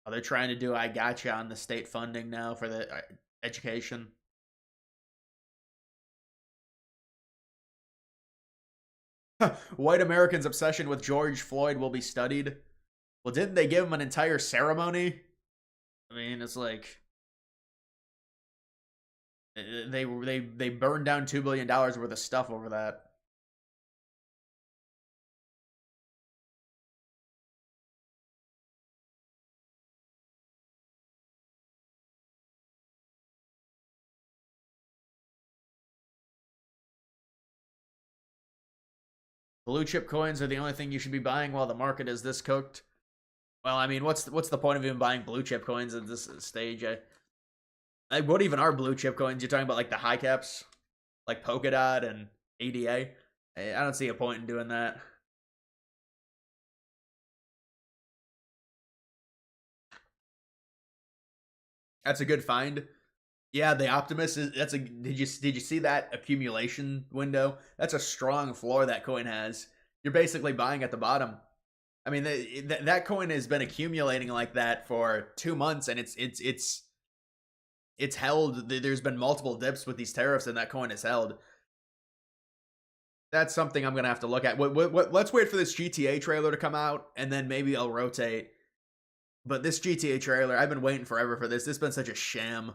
Speaker 1: Oh, they're trying to do I gotcha on the state funding now for the education. White Americans' obsession with George Floyd will be studied. Well, didn't they give him an entire ceremony? I mean, it's like they burned down $2 billion worth of stuff over that. Blue chip coins are the only thing you should be buying while the market is this cooked. Well, I mean, what's the point of even buying blue chip coins at this stage? What even are blue chip coins? You're talking about like the high caps, like Polkadot and ADA. I don't see a point in doing that. That's a good find. Yeah, the Optimus is did you see that accumulation window? That's a strong floor that coin has. You're basically buying at the bottom. I mean, that coin has been accumulating like that for 2 months, and it's it's held. There's been multiple dips with these tariffs, and that coin is held. That's something I'm gonna have to look at. Let's wait for this GTA trailer to come out, and then maybe I'll rotate. But this GTA trailer, I've been waiting forever for this. This has been such a sham.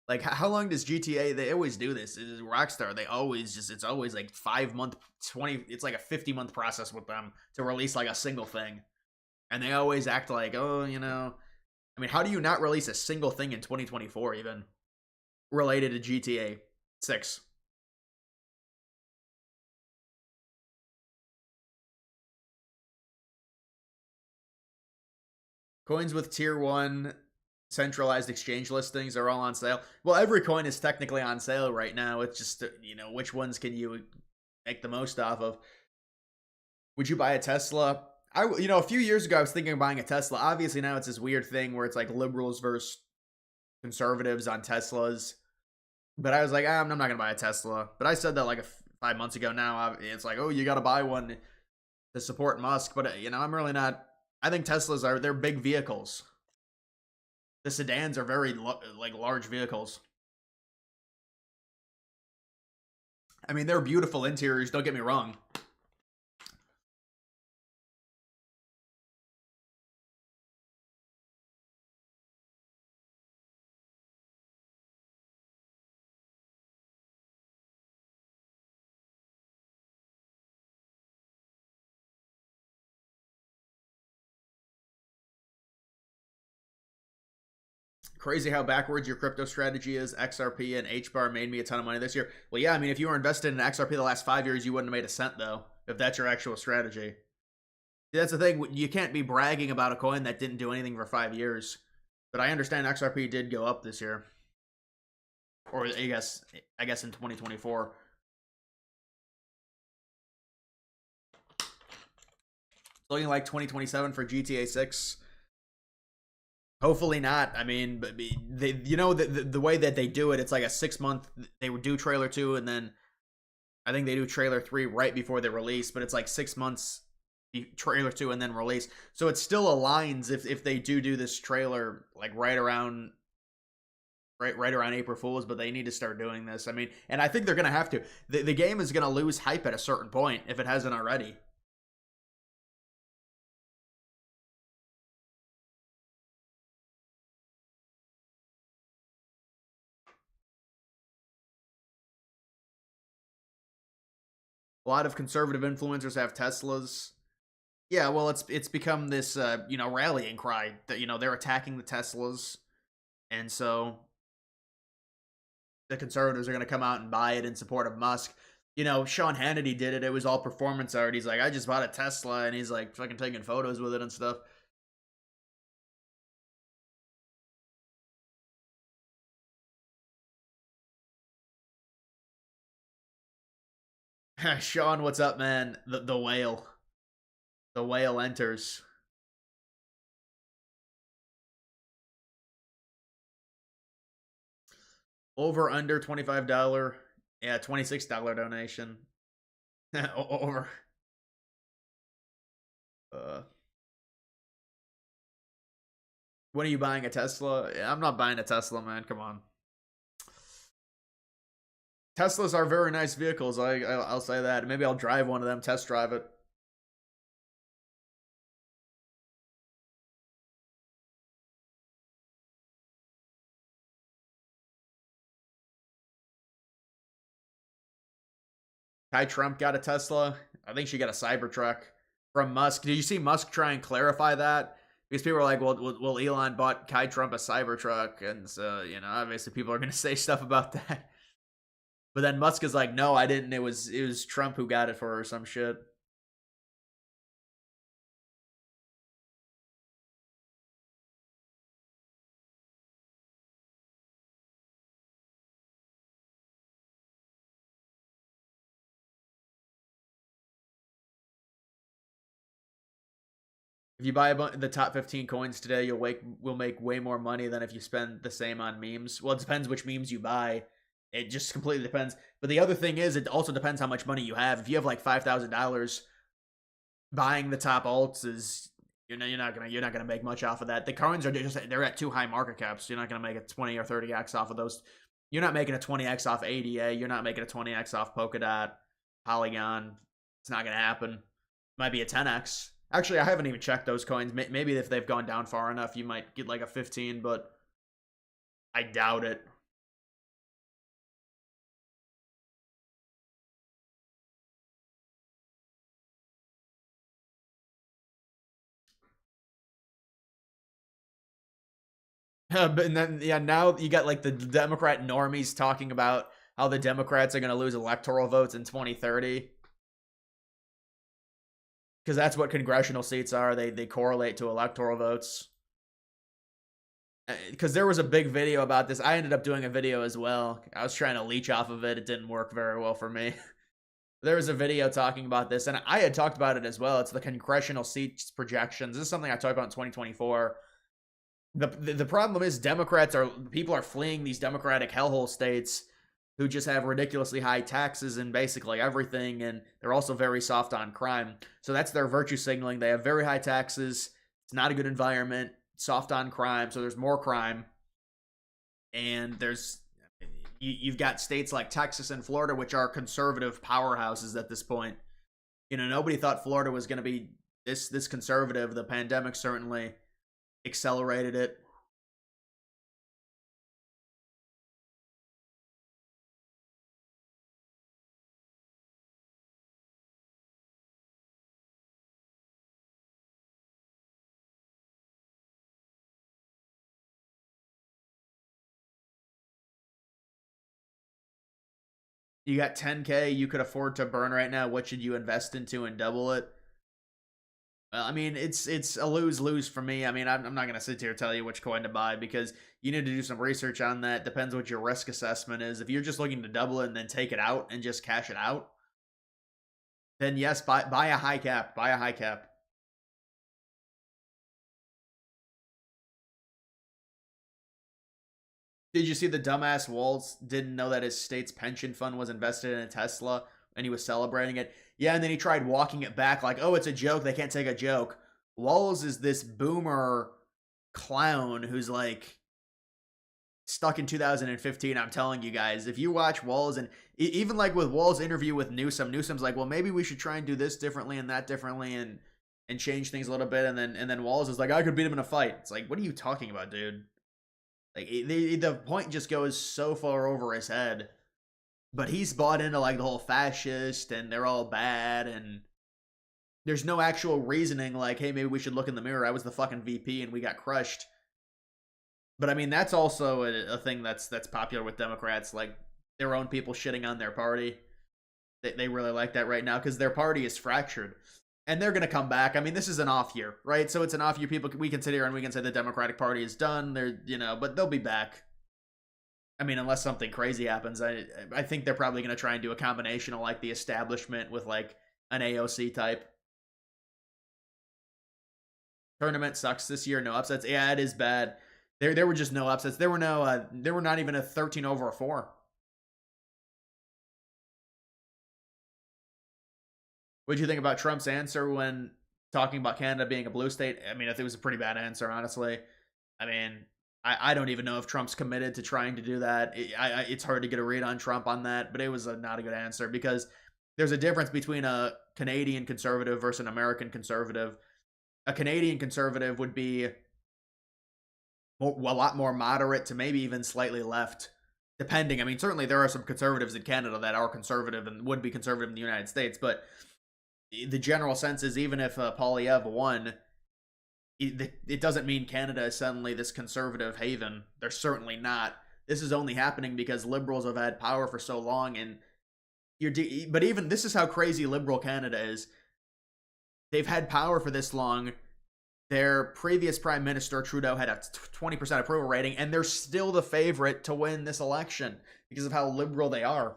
Speaker 1: Like, how long does GTA? They always do this. It is Rockstar. They always just. It's always like 5 month, 20. It's like a 50-month process with them to release like a single thing, and they always act like, oh, you know. I mean, how do you not release a single thing in 2024 even related to GTA 6? Coins with tier 1 centralized exchange listings are all on sale. Well, every coin is technically on sale right now. It's just, you know, which ones can you make the most off of? Would you buy a Tesla? You know, a few years ago, I was thinking of buying a Tesla. Obviously, now it's this weird thing where it's like liberals versus conservatives on Teslas. But I was like, I'm not going to buy a Tesla. But I said that like 5 months ago now. It's like, oh, you got to buy one to support Musk. But, you know, I'm really not. I think Teslas they're big vehicles. The sedans are very like large vehicles. I mean, they're beautiful interiors, don't get me wrong. Crazy how backwards your crypto strategy is. XRP and HBAR made me a ton of money this year. Well, yeah, I mean, if you were invested in XRP the last 5 years, you wouldn't have made a cent, though, if that's your actual strategy. See, that's the thing. You can't be bragging about a coin that didn't do anything for 5 years. But I understand XRP did go up this year. Or I guess in 2024. It's looking like 2027 for GTA 6. Hopefully not. I mean, they, you know, the way that they do it, it's like a 6 month. They would do trailer 2, and then I think they do trailer 3 right before they release. But it's like 6 months, trailer 2, and then release. So it still aligns if they do this trailer like right around April Fools. But they need to start doing this. I mean, and I think they're gonna have to. The game is gonna lose hype at a certain point if it hasn't already. A lot of conservative influencers have Teslas. Yeah, well, it's become this you know, rallying cry that, you know, they're attacking the Teslas, and so the conservatives are going to come out and buy it in support of Musk. You know, Sean Hannity did it. It was all performance art. He's like, I just bought a Tesla, and he's like fucking taking photos with it and stuff. Sean, what's up, man? The whale. The whale enters. Over, under $25. Yeah, $26 donation. Over. When are you buying a Tesla? I'm not buying a Tesla, man. Come on. Teslas are very nice vehicles. I'll say that. Maybe I'll drive one of them, test drive it. Kai Trump got a Tesla. I think she got a Cybertruck from Musk. Did you see Musk try and clarify that? Because people are like, well, Elon bought Kai Trump a Cybertruck. And so, you know, obviously people are going to say stuff about that. But then Musk is like, no, I didn't. It was Trump who got it for her or some shit. If you buy the top 15 coins today, you'll make way more money than if you spend the same on memes. Well, it depends which memes you buy. It just completely depends. But the other thing is, it also depends how much money you have. If you have like $5,000, buying the top alts is You're not gonna make much off of that. The coins are they're at too high market caps. You're not gonna make a 20 or 30x off of those. You're not making a 20x off ADA. You're not making a 20x off Polkadot, Polygon. It's not gonna happen. Might be a 10x. Actually, I haven't even checked those coins. Maybe if they've gone down far enough, you might get like a 15, but I doubt it. But then, yeah, now you got like the Democrat normies talking about how the Democrats are going to lose electoral votes in 2030. Because that's what congressional seats are. They correlate to electoral votes. Because there was a big video about this. I ended up doing a video as well. I was trying to leech off of it. It didn't work very well for me. There was a video talking about this, and I had talked about it as well. It's the congressional seats projections. This is something I talked about in 2024. The problem is people are fleeing these Democratic hellhole states who just have ridiculously high taxes and basically everything, and they're also very soft on crime. So that's their virtue signaling. They have very high taxes. It's not a good environment. Soft on crime, so there's more crime. And you've got states like Texas and Florida, which are conservative powerhouses at this point. Nobody thought Florida was going to be this conservative. The pandemic certainly accelerated it. You got 10K you could afford to burn right now. What should you invest into and double it? I mean, it's a lose-lose for me. I mean, I'm not going to sit here and tell you which coin to buy because you need to do some research on that. Depends what your risk assessment is. If you're just looking to double it and then take it out and just cash it out, then yes, buy a high cap. Buy a high cap. Did you see the dumbass Walz didn't know that his state's pension fund was invested in a Tesla and he was celebrating it? Yeah, and then he tried walking it back like, oh, it's a joke. They can't take a joke. Walz is this boomer clown who's like stuck in 2015. I'm telling you guys, if you watch Walz, and even like with Walz' interview with Newsom's like, well, maybe we should try and do this differently and that differently and change things a little bit. And then Walz is like, I could beat him in a fight. It's like, what are you talking about, dude? Like, the point just goes so far over his head. But he's bought into, like, the whole fascist, and they're all bad, and there's no actual reasoning, like, hey, maybe we should look in the mirror. I was the fucking VP, and we got crushed. But, I mean, that's also a thing that's popular with Democrats, like, their own people shitting on their party. They really like that right now, because their party is fractured. And they're going to come back. I mean, this is an off year, right? So it's an off year. We can sit here and we can say the Democratic Party is done. But they'll be back. I mean, unless something crazy happens, I think they're probably going to try and do a combination of like the establishment with like an AOC type. Tournament sucks this year. No upsets. Yeah, it is bad. There were just no upsets. There were not even a 13 over a 4. What did you think about Trump's answer when talking about Canada being a blue state? I mean, I think it was a pretty bad answer, honestly. I mean, I don't even know if Trump's committed to trying to do that. It's hard to get a read on Trump on that, but it was not a good answer because there's a difference between a Canadian conservative versus an American conservative. A Canadian conservative would be a lot more moderate to maybe even slightly left, depending. I mean, certainly there are some conservatives in Canada that are conservative and would be conservative in the United States, but the general sense is even if Poilievre won, it doesn't mean Canada is suddenly this conservative haven. They're certainly not. This is only happening because liberals have had power for so long, and but even this is how crazy liberal Canada is. They've had power for this long. Their previous prime minister Trudeau had a 20% approval rating, and they're still the favorite to win this election because of how liberal they are.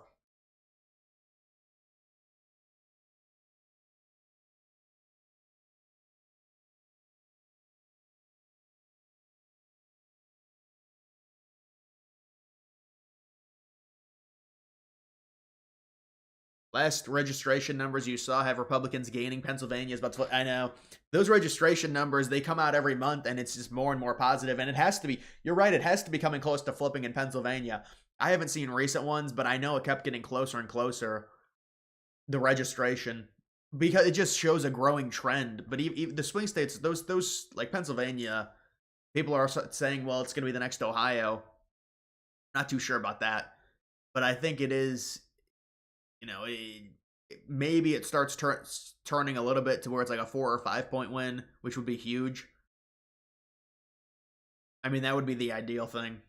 Speaker 1: Last registration numbers you saw have Republicans gaining. Pennsylvania is about to, I know. Those registration numbers, they come out every month, and it's just more and more positive, and it has to be, you're right, it has to be coming close to flipping in Pennsylvania. I haven't seen recent ones, but I know it kept getting closer and closer, the registration, because it just shows a growing trend. But even the swing states, those like Pennsylvania, people are saying, well, it's going to be the next Ohio. Not too sure about that, but I think it is, you know, maybe it starts turning a little bit to where it's like a 4 or 5 point win, which would be huge. I mean, that would be the ideal thing.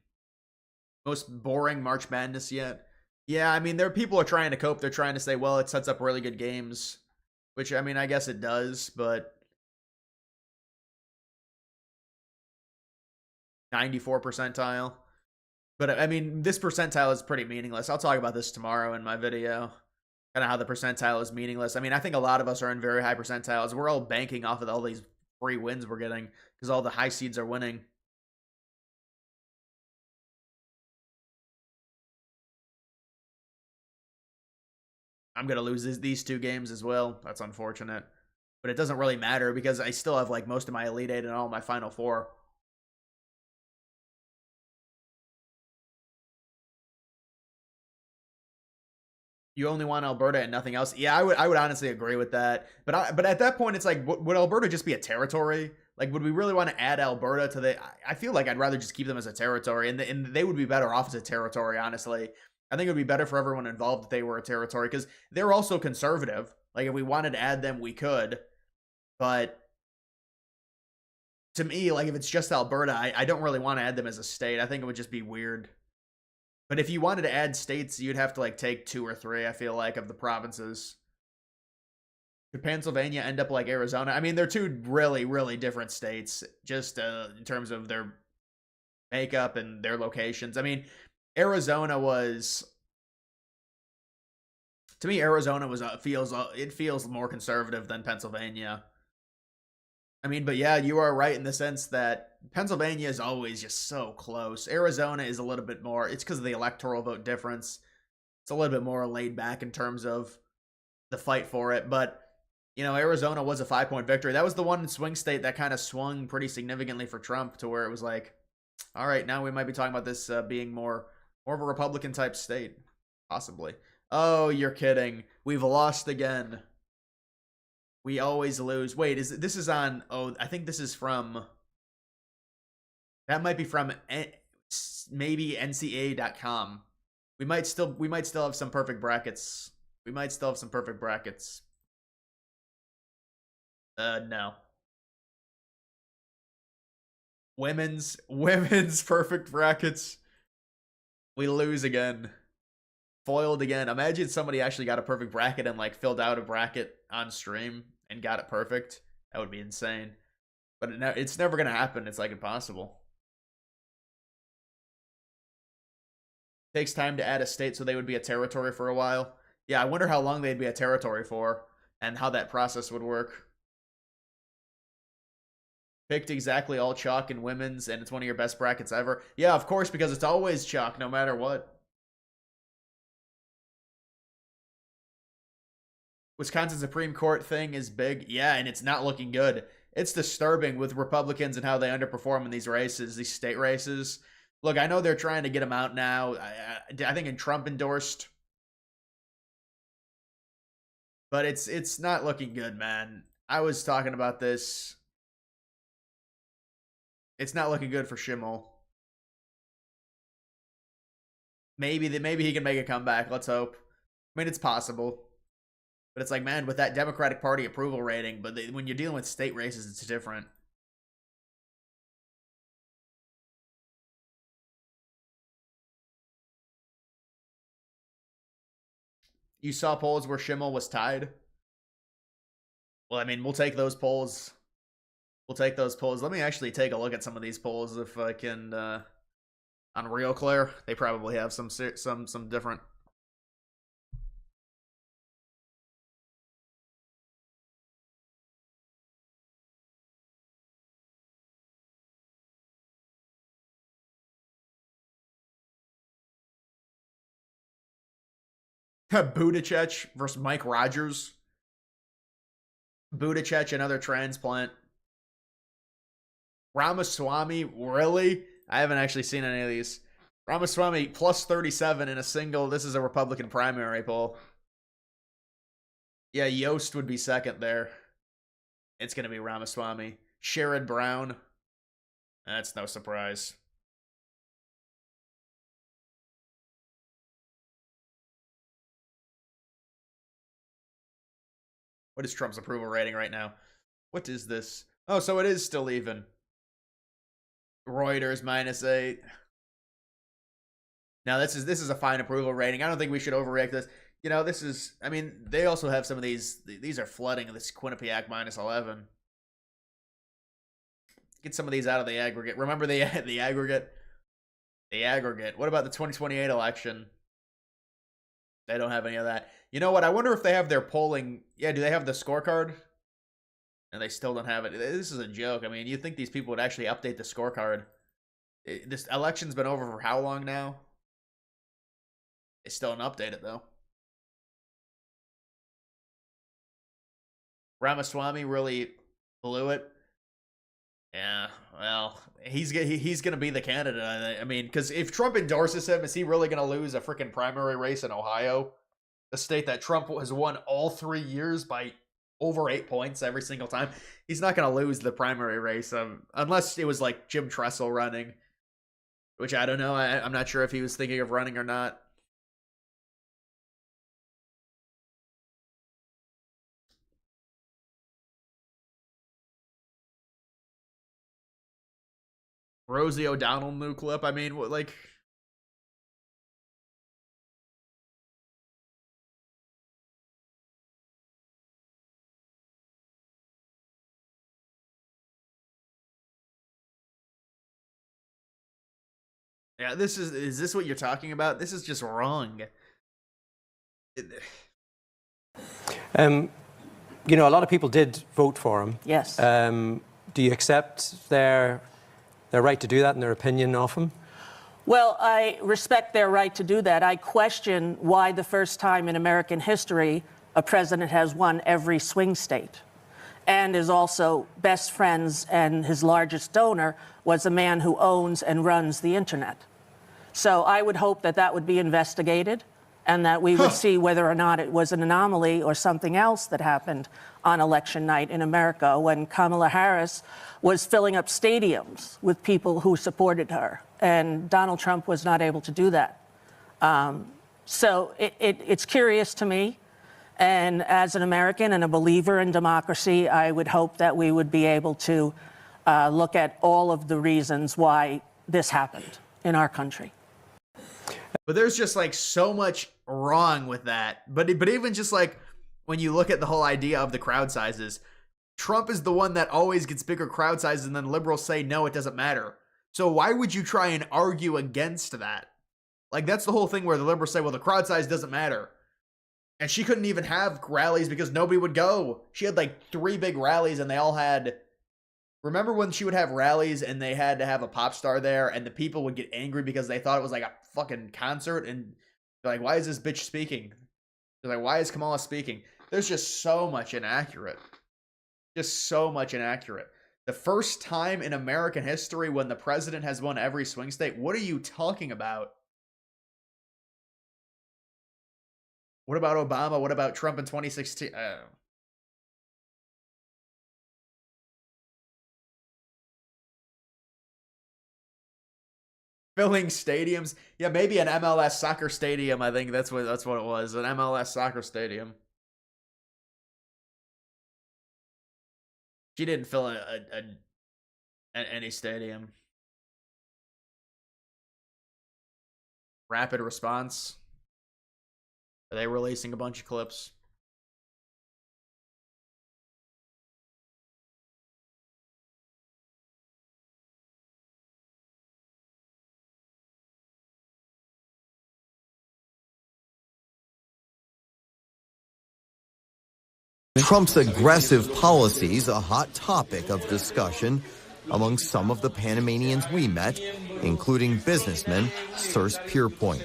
Speaker 1: Most boring March Madness yet. Yeah, I mean, people are trying to cope. They're trying to say, well, it sets up really good games, which, I mean, I guess it does, but 94 percentile. But, I mean, this percentile is pretty meaningless. I'll talk about this tomorrow in my video. Kind of how the percentile is meaningless. I mean, I think a lot of us are in very high percentiles. We're all banking off of all these free wins we're getting because all the high seeds are winning. I'm going to lose these 2 games as well. That's unfortunate. But it doesn't really matter because I still have like most of my Elite 8 and all my Final 4. You only want Alberta and nothing else. Yeah, I would honestly agree with that. But at that point, it's like, would Alberta just be a territory? Like, would we really want to add Alberta to the? I feel like I'd rather just keep them as a territory, and they would be better off as a territory. Honestly, I think it would be better for everyone involved if they were a territory because they're also conservative. Like, if we wanted to add them, we could. But to me, like, if it's just Alberta, I don't really want to add them as a state. I think it would just be weird. But if you wanted to add states, you'd have to like take 2 or 3, I feel like, of the provinces. Could Pennsylvania end up like Arizona? I mean, they're 2 really, really different states, just in terms of their makeup and their locations. I mean, Arizona was, to me, Arizona was it feels more conservative than Pennsylvania. I mean, but yeah, you are right in the sense that Pennsylvania is always just so close. Arizona is a little bit more, it's because of the electoral vote difference. It's a little bit more laid back in terms of the fight for it. But, you know, Arizona was a 5-point victory. That was the one swing state that kind of swung pretty significantly for Trump to where it was like, all right, now we might be talking about this being more of a Republican type state. Possibly. Oh, you're kidding. We've lost again. We always lose. Wait, this is on, oh, I think this is from, that might be from maybe NCAA.com. We might still have some perfect brackets. We might still have some perfect brackets. No. Women's perfect brackets. We lose again. Foiled again. Imagine somebody actually got a perfect bracket and like filled out a bracket on stream and got it perfect. That would be insane. But it's never going to happen. It's like impossible. Takes time to add a state so they would be a territory for a while. Yeah, I wonder how long they'd be a territory for and how that process would work. Picked exactly all chalk in women's and it's one of your best brackets ever. Yeah, of course, because it's always chalk no matter what. Wisconsin Supreme Court thing is big. Yeah, and it's not looking good. It's disturbing with Republicans and how they underperform in these races, these state races. Look, I know they're trying to get them out now. I think Trump endorsed. But it's not looking good, man. I was talking about this. It's not looking good for Schimmel. Maybe he can make a comeback. Let's hope. I mean, it's possible. But it's like, man, with that Democratic Party approval rating, but when you're dealing with state races, it's different. You saw polls where Schimmel was tied? Well, I mean, we'll take those polls. We'll take those polls. Let me actually take a look at some of these polls if I can. On Real Clear, they probably have some different. Buttigieg versus Mike Rogers. Buttigieg, another transplant. Ramaswamy, really? I haven't actually seen any of these. Ramaswamy plus 37 in a single. This is a Republican primary poll. Yeah, Yost would be second there. It's going to be Ramaswamy. Sherrod Brown. That's no surprise. What is Trump's approval rating right now? What is this? Oh, so it is still even. Reuters -8. Now this is a fine approval rating. I don't think we should overreact this. You know, this is, I mean, they also have some of these are flooding. This Quinnipiac -11. Get some of these out of the aggregate. Remember the aggregate? The aggregate. What about the 2028 election? They don't have any of that. You know what? I wonder if they have their polling. Yeah, do they have the scorecard? And they still don't have it. This is a joke. I mean, you'd think these people would actually update the scorecard. This election's been over for how long now? They still don't update it, though. Ramaswamy really blew it. Yeah, well, he's going to be the candidate. I mean, because if Trump endorses him, is he really going to lose a freaking primary race in Ohio? The state that Trump has won all 3 years by over 8 points every single time. He's not going to lose the primary race unless it was like Jim Tressel running, which I don't know. I'm not sure if he was thinking of running or not. Rosie O'Donnell new clip. I mean, like... Yeah, is this what you're talking about? This is just wrong.
Speaker 12: You know, a lot of people did vote for him.
Speaker 7: Yes.
Speaker 12: Do you accept their right to do that and their opinion of him?
Speaker 7: Well, I respect their right to do that. I question why the first time in American history a president has won every swing state and is also best friends, and his largest donor was a man who owns and runs the internet. So I would hope that that would be investigated and that we would see whether or not it was an anomaly or something else that happened on election night in America when Kamala Harris was filling up stadiums with people who supported her, and Donald Trump was not able to do that. So it's curious to me, and as an American and a believer in democracy, I would hope that we would be able to look at all of the reasons why this happened in our country.
Speaker 1: But there's just like so much wrong with that. But even just like when you look at the whole idea of the crowd sizes, Trump is the one that always gets bigger crowd sizes, and then liberals say, no, it doesn't matter. So why would you try and argue against that? Like, that's the whole thing where the liberals say, well, the crowd size doesn't matter. And she couldn't even have rallies because nobody would go. She had like 3 big rallies, and they all had... Remember when she would have rallies and they had to have a pop star there, and the people would get angry because they thought it was like a fucking concert, and they're like, why is this bitch speaking? They're like, why is Kamala speaking? There's just so much inaccurate. Just so much inaccurate. The first time in American history when the president has won every swing state, what are you talking about? What about Obama? What about Trump in 2016? Filling stadiums. Yeah, maybe an MLS soccer stadium. I think that's what it was. An MLS soccer stadium. She didn't fill any stadium. Rapid response. Are they releasing a bunch of clips?
Speaker 13: Trump's aggressive policies a hot topic of discussion among some of the Panamanians we met, including businessman Circe Pierpoint.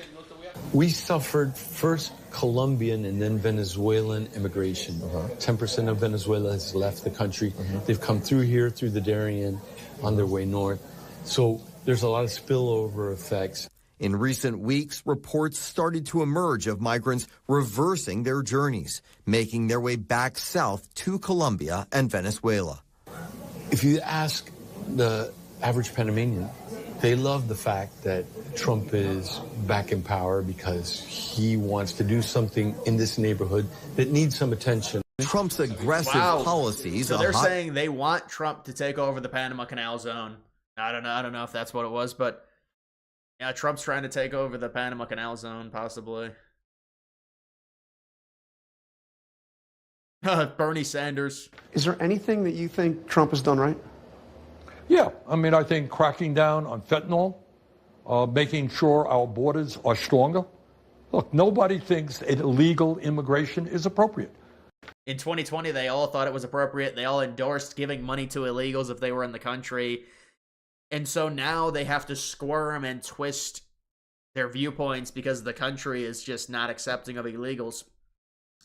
Speaker 14: We suffered first Colombian and then Venezuelan immigration. 10% of Venezuela has left the country. They've come through here, through the Darien, on their way north. So there's a lot of spillover effects.
Speaker 13: In recent weeks, reports started to emerge of migrants reversing their journeys, making their way back south to Colombia and Venezuela.
Speaker 14: If you ask the average Panamanian, they love the fact that Trump is back in power because he wants to do something in this neighborhood that needs some attention.
Speaker 13: Trump's aggressive policies.
Speaker 1: So they're saying they want Trump to take over the Panama Canal Zone. I don't know if that's what it was, but yeah, Trump's trying to take over the Panama Canal Zone, possibly. Bernie Sanders.
Speaker 6: Is there anything that you think Trump has done right?
Speaker 15: Yeah, I mean, I think cracking down on fentanyl, making sure our borders are stronger. Look, nobody thinks illegal immigration is appropriate.
Speaker 1: In 2020, they all thought it was appropriate. They all endorsed giving money to illegals if they were in the country. And so now they have to squirm and twist their viewpoints because the country is just not accepting of illegals.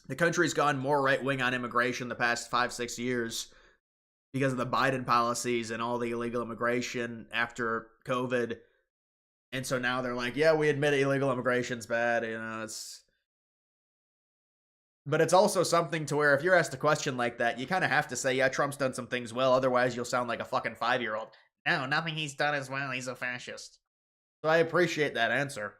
Speaker 1: The country's gone more right-wing on immigration the past 5-6 years because of the Biden policies and all the illegal immigration after COVID. And so now they're like, yeah, we admit illegal immigration's bad. You know, but it's also something to where if you're asked a question like that, you kind of have to say, yeah, Trump's done some things well. Otherwise, you'll sound like a fucking 5-year-old. No, nothing he's done as well. He's a fascist. So I appreciate that answer.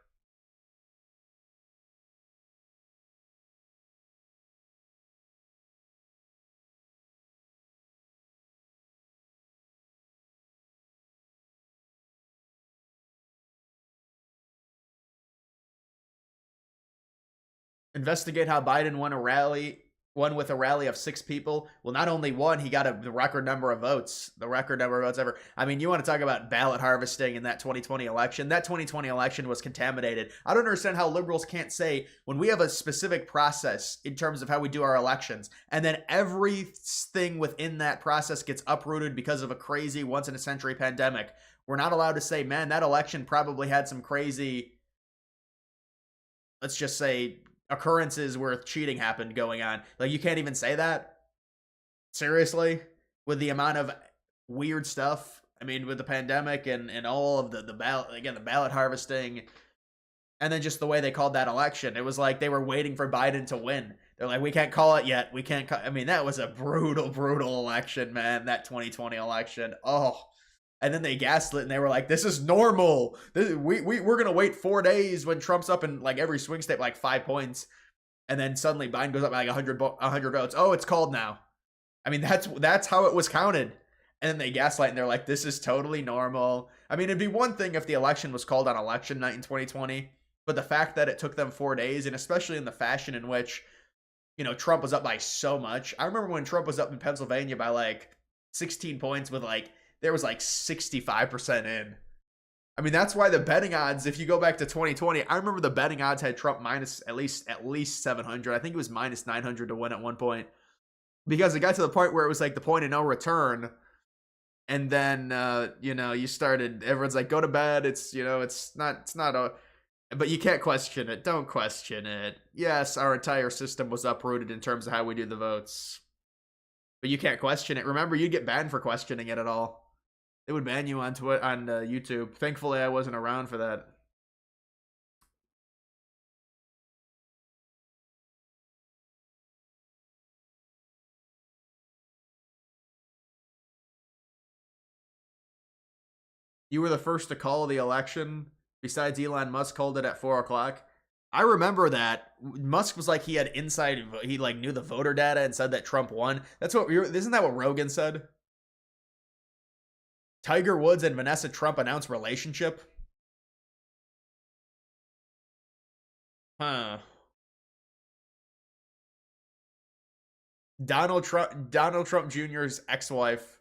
Speaker 1: Investigate how Biden won with a rally of 6 people. Well, not only won, he got the record number of votes. The record number of votes ever. I mean, you want to talk about ballot harvesting in that 2020 election. That 2020 election was contaminated. I don't understand how liberals can't say when we have a specific process in terms of how we do our elections, and then everything within that process gets uprooted because of a crazy once-in-a-century pandemic. We're not allowed to say, man, that election probably had some crazy, let's just say, occurrences where cheating happened going on. Like, you can't even say that? Seriously? With the amount of weird stuff? I mean, with the pandemic and all of the ballot harvesting, and then just the way they called that election. It was like they were waiting for Biden to win. They're like, we can't call it yet. We can't I mean, that was a brutal, brutal election, man, that 2020 election. Oh. And then they gaslit and they were like, this is normal. We're going to wait 4 days when Trump's up in like every swing state, like 5 points. And then suddenly Biden goes up by like 100 votes. Oh, it's called now. I mean, that's how it was counted. And then they gaslight and they're like, this is totally normal. I mean, it'd be one thing if the election was called on election night in 2020. But the fact that it took them 4 days, and especially in the fashion in which, you know, Trump was up by so much. I remember when Trump was up in Pennsylvania by like 16 points with like, there was like 65% in. I mean, that's why the betting odds, if you go back to 2020, I remember the betting odds had Trump minus at least 700. I think it was minus 900 to win at one point. Because it got to the point where it was like the point of no return. And then, you know, everyone's like, go to bed. It's not but you can't question it. Don't question it. Yes, our entire system was uprooted in terms of how we do the votes. But you can't question it. Remember, you get banned for questioning it at all. It would ban you on YouTube. Thankfully, I wasn't around for that. You were the first to call the election. Besides, Elon Musk called it at 4 o'clock. I remember that. Musk was like he had inside, he like knew the voter data and said that Trump won. Isn't that what Rogan said? Tiger Woods and Vanessa Trump announced relationship? Huh. Donald Trump Jr.'s ex-wife.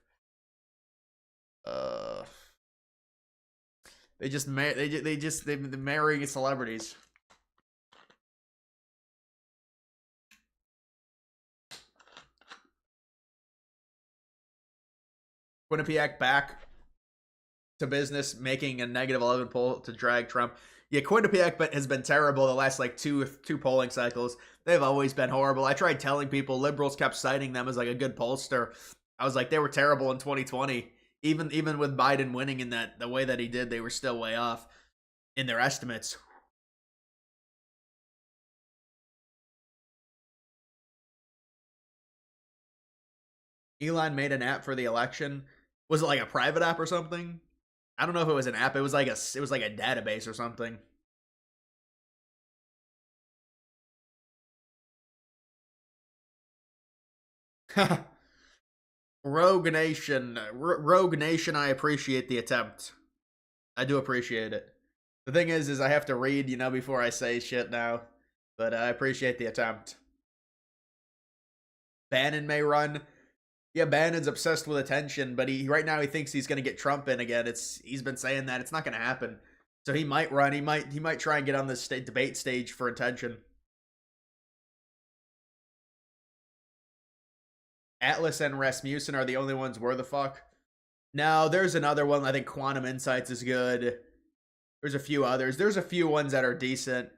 Speaker 1: They've been marrying celebrities. Quinnipiac back to business, making a negative 11 poll to drag Trump. Yeah, Quinnipiac has been terrible the last like two polling cycles. They've always been horrible. I tried telling people, liberals kept citing them as like a good pollster. I was like, they were terrible in 2020. Even with Biden winning in the way that he did, they were still way off in their estimates. Elon made an app for the election. Was it like a private app or something? I don't know if it was an app. It was like a database or something. Rogue Nation, I appreciate the attempt. I do appreciate it. The thing is I have to read, before I say shit now. But I appreciate the attempt. Bannon may run. Yeah, Bannon's obsessed with attention, but right now he thinks he's gonna get Trump in again. He's been saying that it's not gonna happen. So he might run. He might try and get on this debate stage for attention. Atlas and Rasmussen are the only ones worth the fuck. No, there's another one. I think Quantum Insights is good. There's a few others. There's a few ones that are decent.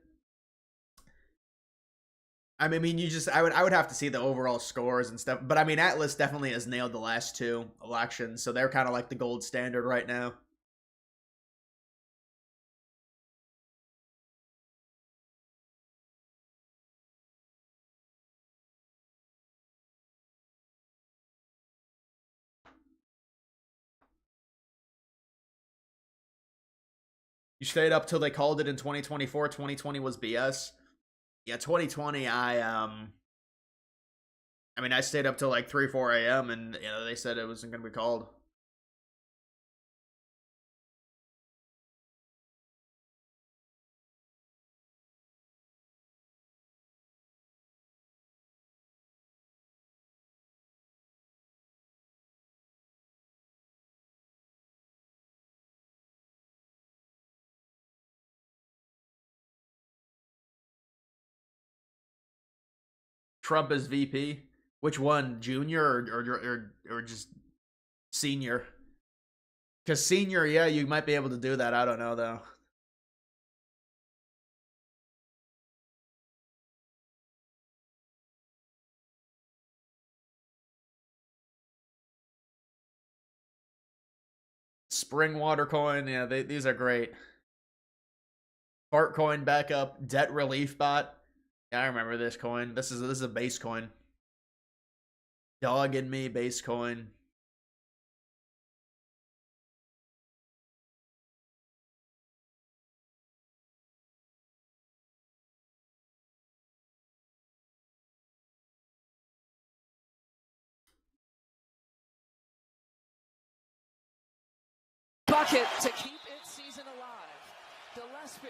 Speaker 1: I mean, I would have to see the overall scores and stuff. But I mean, Atlas definitely has nailed the last two elections, so they're kind of like the gold standard right now. You stayed up till they called it in 2024. 2020 was BS. Yeah, 2020, I mean, I stayed up till like 3, 4 a.m. and they said it wasn't going to be called. Trump as VP? Which one, junior or just senior? Because senior, yeah, you might be able to do that. I don't know though. Spring water coin, yeah, these are great. Fart coin backup, debt relief bot. Yeah, I remember this coin. This is a base coin. Dog in me base coin.
Speaker 16: Bucket to keep its season alive. Gillespie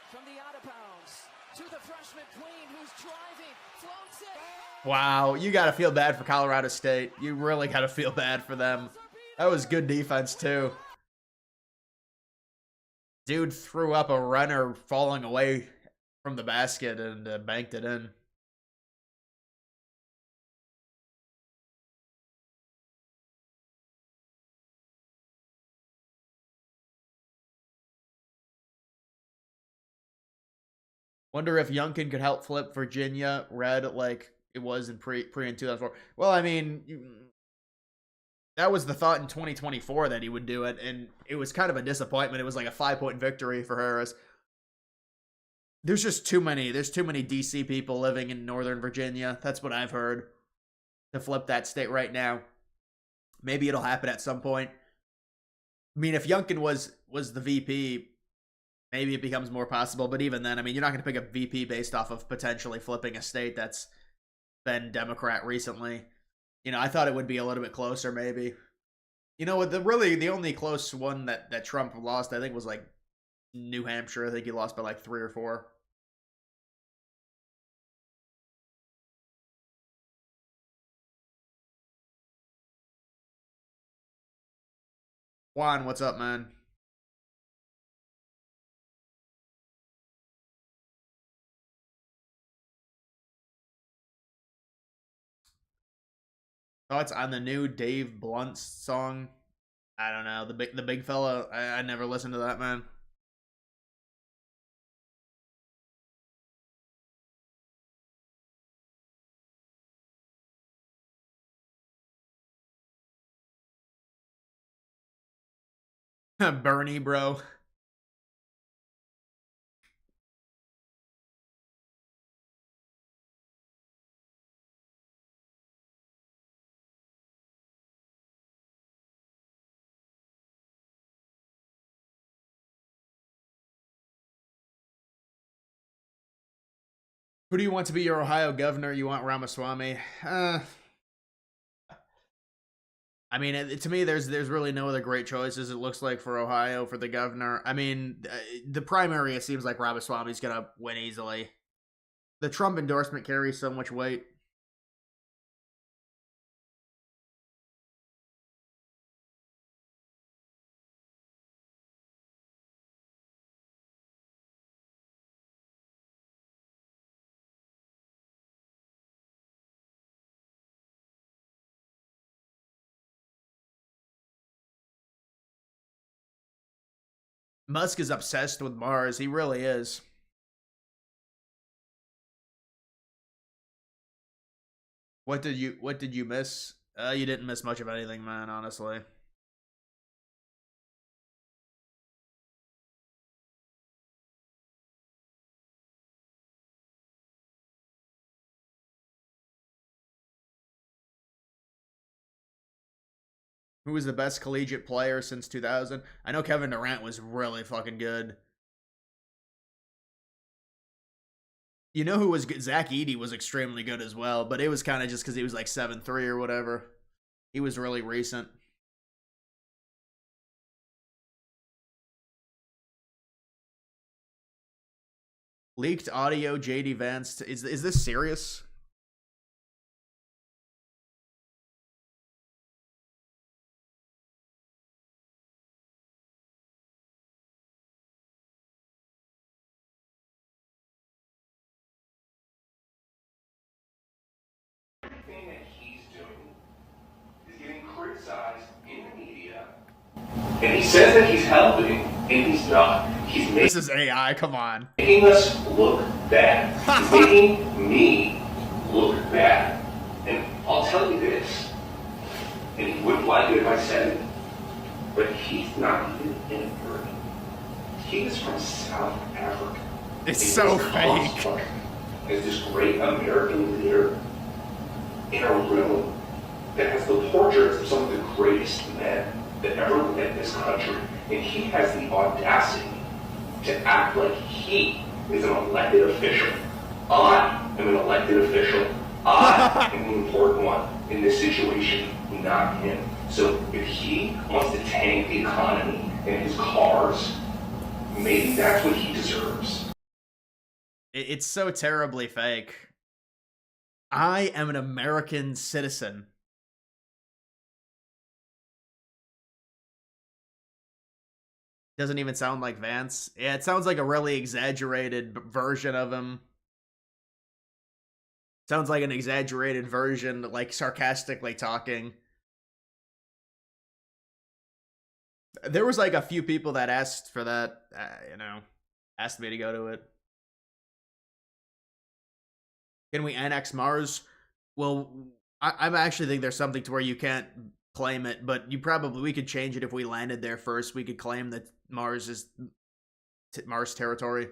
Speaker 16: from the out of bounds to the freshman queen who's driving, floats it.
Speaker 1: Wow, you got to feel bad for Colorado State. You really got to feel bad for them. That was good defense too. Dude threw up a runner falling away from the basket and banked it in. Wonder if Youngkin could help flip Virginia red like it was in pre in 2004. Well, I mean, that was the thought in 2024 that he would do it, and it was kind of a disappointment. It was like a 5-point victory for Harris. There's just too many. There's too many DC people living in Northern Virginia. That's what I've heard. To flip that state right now. Maybe it'll happen at some point. I mean, if Youngkin was the VP, maybe it becomes more possible. But even then, I mean, you're not going to pick a VP based off of potentially flipping a state that's been Democrat recently. I thought it would be a little bit closer, maybe. The only close one that Trump lost, I think, was like New Hampshire. I think he lost by like 3 or 4. Juan, what's up, man? Thoughts on the new Dave Blunt song? I don't know. The big fella. I never listened to that, man. Bernie, bro. Who do you want to be your Ohio governor? You want Ramaswamy? I mean, to me, there's really no other great choices, it looks like, for Ohio for the governor. I mean, the primary, it seems like Ramaswamy's going to win easily. The Trump endorsement carries so much weight. Musk is obsessed with Mars. He really is. What did you miss? You didn't miss much of anything, man, honestly. Who was the best collegiate player since 2000? I know Kevin Durant was really fucking good. You know who was good? Zach Edey was extremely good as well, but it was kind of just because he was like 7'3" or whatever. He was really recent. Leaked audio, JD Vance. Is this serious?
Speaker 17: Criticized in the media, and he says that he's helping, and he's not.
Speaker 1: This is AI, come on.
Speaker 17: Making us look bad. He's making me look bad. And I'll tell you this, and he wouldn't like it if I said it, but he's not even in America. He is from South Africa.
Speaker 1: It's so fake.
Speaker 17: As this great American leader in a room that has the portraits of some of the greatest men that ever led this country. And he has the audacity to act like he is an elected official. I am an elected official. I am the important one in this situation, not him. So if he wants to tank the economy and his cars, maybe that's what he deserves.
Speaker 1: It's so terribly fake. I am an American citizen. Doesn't even sound like Vance. Yeah, it sounds like a really exaggerated version of him. Sounds like an exaggerated version, like sarcastically talking. There was like a few people that asked for that, asked me to go to it. Can we annex Mars? Well, I actually think there's something to where you can't claim it, but we could change it if we landed there first. We could claim that Mars is Mars territory.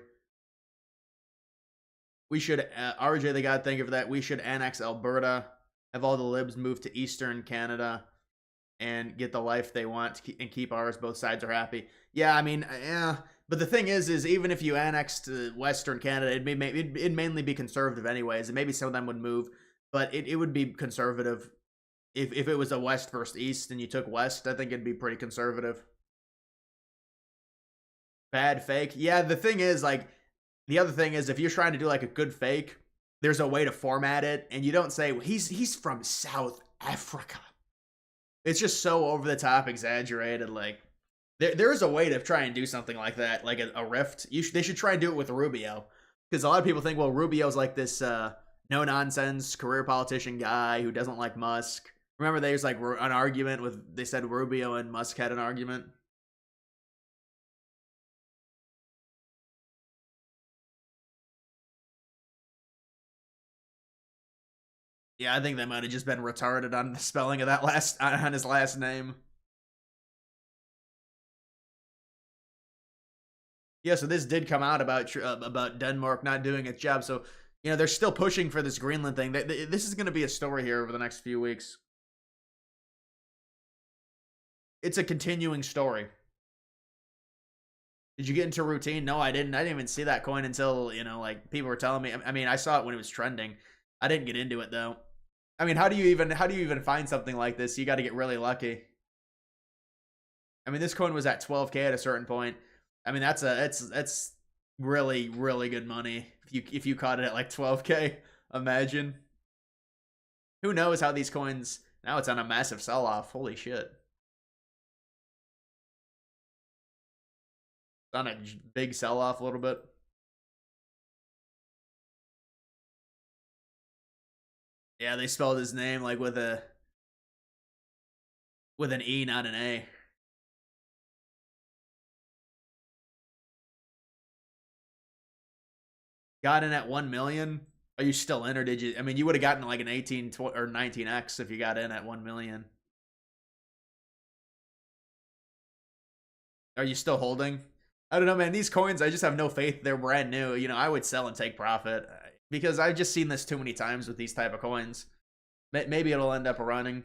Speaker 1: We should, RJ the God, thank you for that. We should annex Alberta, have all the libs move to Eastern Canada, and get the life they want and keep ours. Both sides are happy. Yeah, I mean, yeah. But the thing is even if you annexed Western Canada, it'd mainly be conservative anyways, and maybe some of them would move, but it would be conservative. If it was a West versus East and you took West, I think it'd be pretty conservative. Bad fake. Yeah, the thing is, like, the other thing is, if you're trying to do like a good fake, there's a way to format it, and you don't say, well, he's from South Africa. It's just so over the top, exaggerated. Like, there is a way to try and do something like that, like a rift. They should try and do it with Rubio, because a lot of people think, well, Rubio's like this no nonsense career politician guy who doesn't like Musk. Remember, there's like an argument with, they said Rubio and Musk had an argument. Yeah, I think they might have just been retarded on the spelling of that on his last name. Yeah, so this did come out about Denmark not doing its job. So, you know, they're still pushing for this Greenland thing. This is going to be a story here over the next few weeks. It's a continuing story. Did you get into routine? No, I didn't. I didn't even see that coin until, you know, like people were telling me. I mean, I saw it when it was trending. I didn't get into it though. I mean, how do you even find something like this? You got to get really lucky. I mean, this coin was at 12K at a certain point. I mean, that's really, really good money. If you caught it at like 12K, imagine. Who knows how these coins, now it's on a massive sell-off. Holy shit. It's on a big sell-off a little bit. Yeah, they spelled his name like with an E, not an A. Got in at 1 million. Are you still in, or did you? I mean, you would have gotten like an 18 or 19x if you got in at 1 million. Are you still holding? I don't know, man. These coins, I just have no faith. They're brand new. You know, I would sell and take profit because I've just seen this too many times with these type of coins. Maybe it'll end up running.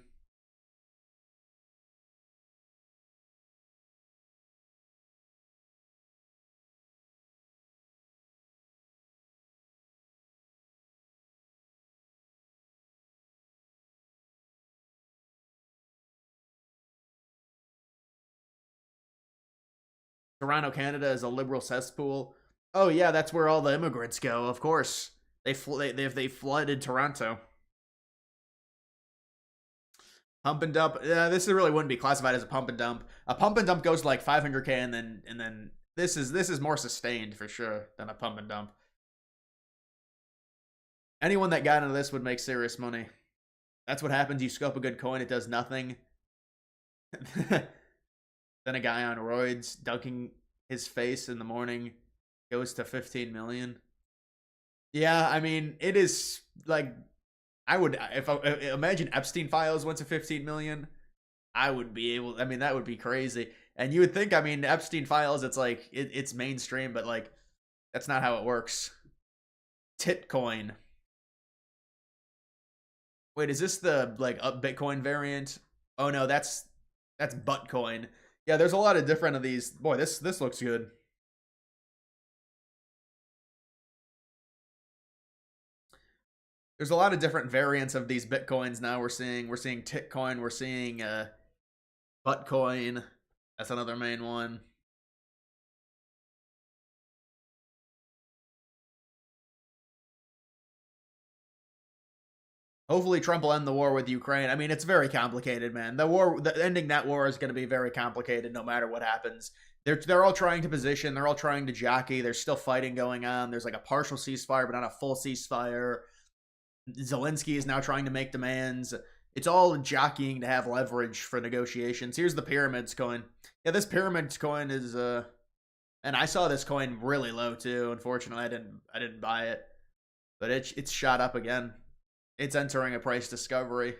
Speaker 1: Toronto, Canada is a liberal cesspool. Oh yeah, that's where all the immigrants go. Of course, they flooded Toronto. Pump and dump. This really wouldn't be classified as a pump and dump. A pump and dump goes to like 500K, and then this is more sustained for sure than a pump and dump. Anyone that got into this would make serious money. That's what happens. You scope a good coin, it does nothing. Then a guy on roids dunking his face in the morning goes to 15 million. Yeah, I mean, it is like, I would, imagine Epstein files went to 15 million. I would be able, I mean, that would be crazy. And you would think, I mean, Epstein files, it's like, it's mainstream, but like, that's not how it works. Titcoin. Wait, is this the like Bitcoin variant? Oh no, that's Buttcoin. Yeah, there's a lot of different of these. Boy, this looks good. There's a lot of different variants of these Bitcoins now. We're seeing Titcoin, we're seeing Buttcoin. That's another main one. Hopefully Trump will end the war with Ukraine. I mean, it's very complicated, man. Ending that war is going to be very complicated no matter what happens. They're all trying to position. They're all trying to jockey. There's still fighting going on. There's like a partial ceasefire, but not a full ceasefire. Zelensky is now trying to make demands. It's all jockeying to have leverage for negotiations. Here's the Pyramids coin. Yeah, this Pyramids coin is, and I saw this coin really low too. Unfortunately, I didn't buy it, but it's shot up again. It's entering a price discovery.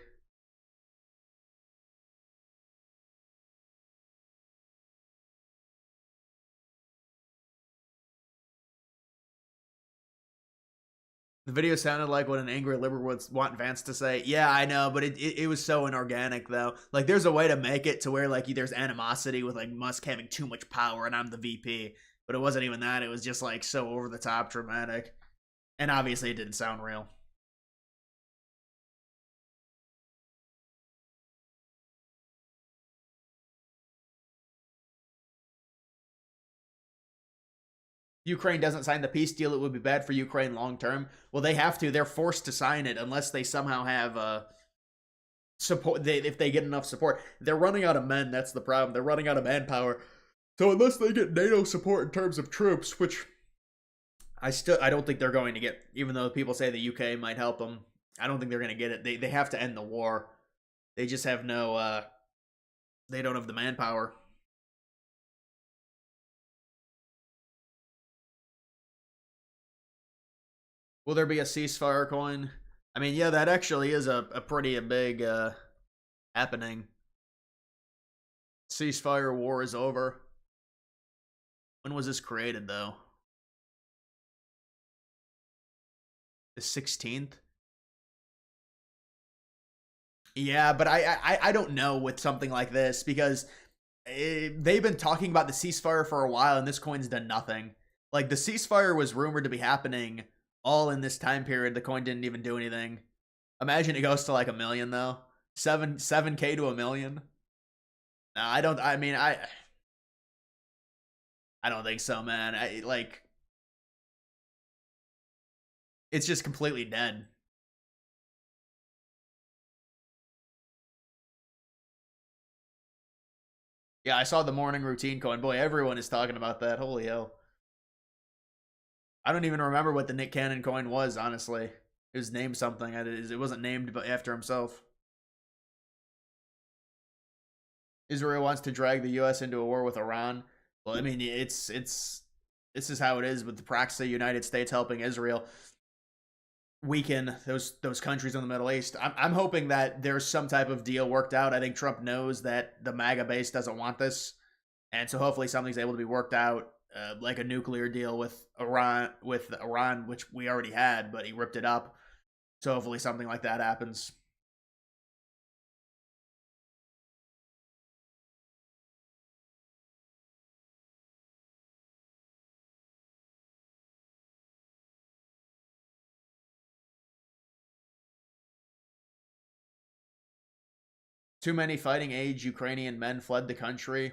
Speaker 1: The video sounded like what an angry liberal would want Vance to say. Yeah, I know, but it was so inorganic, though. Like, there's a way to make it to where, like, there's animosity with, like, Musk having too much power and I'm the VP. But it wasn't even that. It was just, like, so over-the-top dramatic. And obviously it didn't sound real. Ukraine doesn't sign the peace deal, it would be bad for Ukraine long term. Well, they have to. They're forced to sign it unless they somehow have support. If they get enough support, they're running out of men. That's the problem. They're running out of manpower. So unless they get NATO support in terms of troops, which I don't think they're going to get. Even though people say the UK might help them, I don't think they're going to get it. They have to end the war. They just have no. They don't have the manpower. Will there be a ceasefire coin? I mean, yeah, that actually is a pretty big happening. Ceasefire war is over. When was this created, though? The 16th? Yeah, but I don't know with something like this because they've been talking about the ceasefire for a while and this coin's done nothing. Like, the ceasefire was rumored to be happening all in this time period. The coin didn't even do anything. Imagine it goes to like 1 million, though. 7K to 1 million. No, I don't think so, man. It's just completely dead. Yeah, I saw the morning routine coin. Boy, everyone is talking about that. Holy hell. I don't even remember what the Nick Cannon coin was, honestly. It was named something. It wasn't named after himself. Israel wants to drag the U.S. into a war with Iran. Well, I mean, this is how it is with the proxy United States helping Israel weaken those countries in the Middle East. I'm hoping that there's some type of deal worked out. I think Trump knows that the MAGA base doesn't want this, and so hopefully something's able to be worked out, like a nuclear deal with Iran, which we already had, but he ripped it up. So hopefully something like that happens. Too many fighting age Ukrainian men fled the country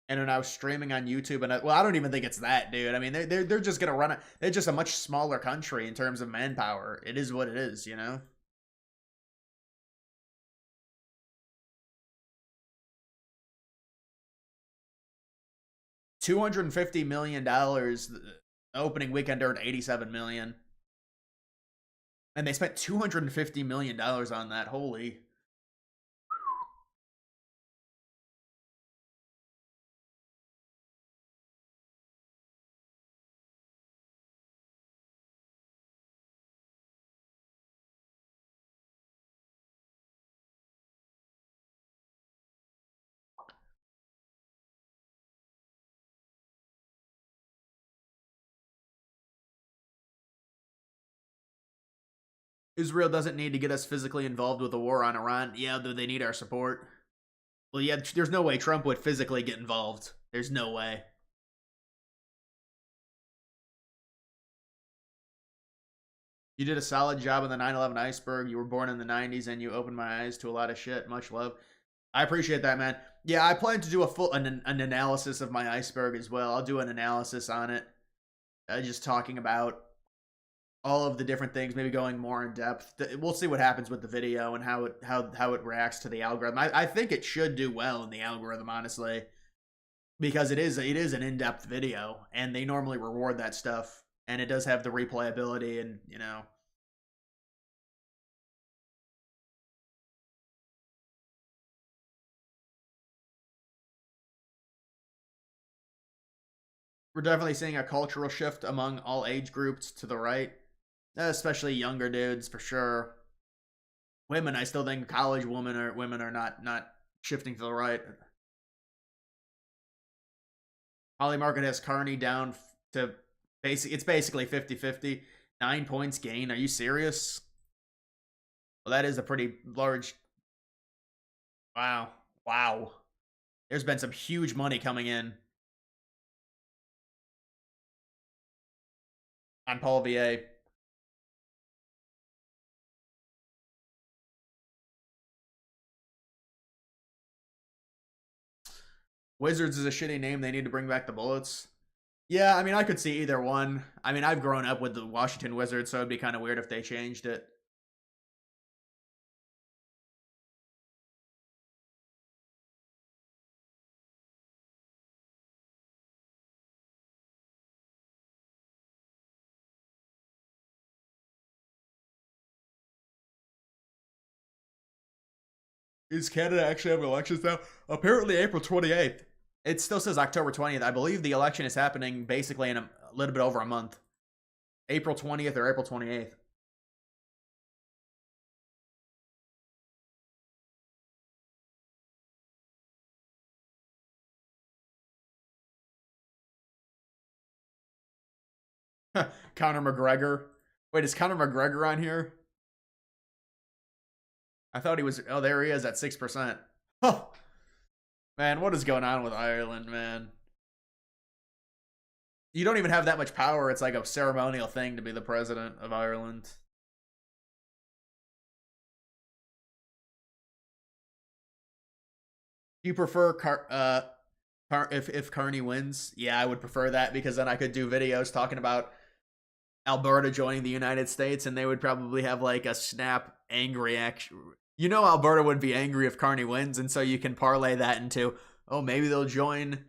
Speaker 1: and are now streaming on YouTube. And well, I don't even think it's that, dude. I mean, they're just gonna run it. They're just a much smaller country in terms of manpower. It is what it is, you know. $250 million. Opening weekend earned $87 million. And they spent $250 million on that. Holy. Israel doesn't need to get us physically involved with a war on Iran. Yeah, though they need our support. Well, yeah, there's no way Trump would physically get involved. There's no way. You did a solid job on the 9/11 iceberg. You were born in the 90s and you opened my eyes to a lot of shit. Much love. I appreciate that, man. Yeah, I plan to do a full an analysis of my iceberg as well. I'll do an analysis on it. Just talking about all of the different things, maybe going more in depth. We'll see what happens with the video and how it reacts to the algorithm. I think it should do well in the algorithm, honestly, because it is an in-depth video, and they normally reward that stuff, and it does have the replayability, and you know. We're definitely seeing a cultural shift among all age groups to the right. Especially younger dudes, for sure. Women, I still think college women are not shifting to the right. Holly Market has Carney down to it's basically 50-50. 9 points gain. Are you serious? Well, that is a pretty large. Wow. There's been some huge money coming in on Paul VA. Wizards is a shitty name. They need to bring back the Bullets. Yeah, I mean, I could see either one. I mean, I've grown up with the Washington Wizards, so it'd be kind of weird if they changed it. Is Canada actually having elections now? Apparently April 28th. It still says October 20th. I believe the election is happening basically in a little bit over a month. April 20th or April 28th. Conor McGregor. Wait, is Conor McGregor on here? I thought he was. Oh, there he is at 6%. Oh, man, what is going on with Ireland, man? You don't even have that much power. It's like a ceremonial thing to be the president of Ireland. Do you prefer if Carney wins? Yeah, I would prefer that because then I could do videos talking about Alberta joining the United States, and they would probably have like a snap angry action. You know, Alberta would be angry if Carney wins, and so you can parlay that into, oh, maybe they'll join.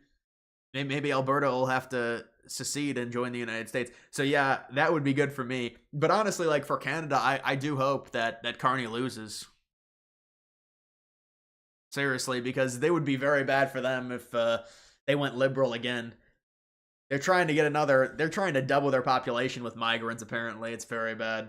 Speaker 1: Maybe Alberta will have to secede and join the United States. So yeah, that would be good for me. But honestly, like for Canada, I do hope that Carney loses. Seriously, because they would be very bad for them if they went liberal again. They're trying to double their population with migrants, apparently. It's very bad.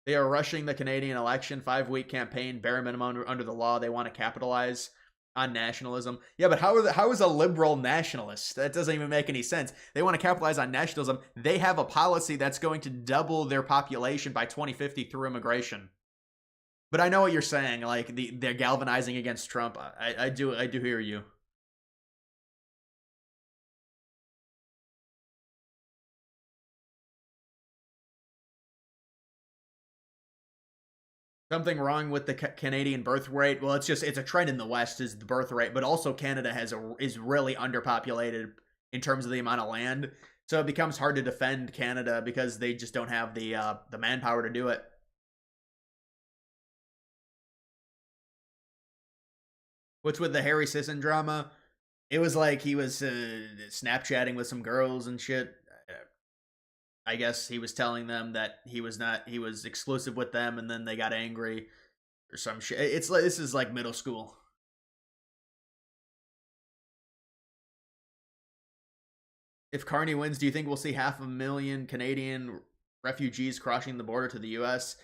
Speaker 1: They are rushing the Canadian election, 5-week campaign, bare minimum under the law. They want to capitalize on nationalism. Yeah, but how is a liberal nationalist? That doesn't even make any sense. They want to capitalize on nationalism. They have a policy that's going to double their population by 2050 through immigration. But I know what you're saying. Like they're galvanizing against Trump. I do hear you. Something wrong with the Canadian birth rate? Well, it's a trend in the West is the birth rate, but also Canada is really underpopulated in terms of the amount of land. So it becomes hard to defend Canada because they just don't have the manpower to do it. What's with the Harry Sisson drama? It was like he was Snapchatting with some girls and shit. I guess he was telling them that he was exclusive with them, and then they got angry or some shit. It's like, this is like middle school. If Carney wins, do you think we'll see 500,000 Canadian refugees crossing the border to the U.S.?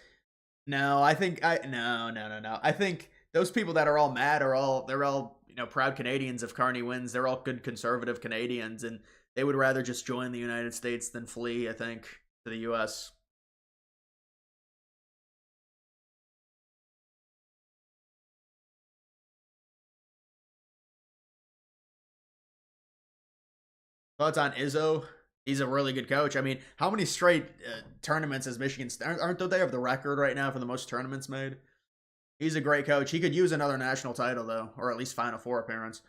Speaker 1: No, I think no. I think those people that are all mad they're all proud Canadians. If Carney wins, they're all good conservative Canadians, and they would rather just join the United States than flee, I think, to the U.S. Thoughts on Izzo? He's a really good coach. I mean, how many straight tournaments has Michigan? Aren't they have the record right now for the most tournaments made? He's a great coach. He could use another national title, though, or at least Final Four appearance.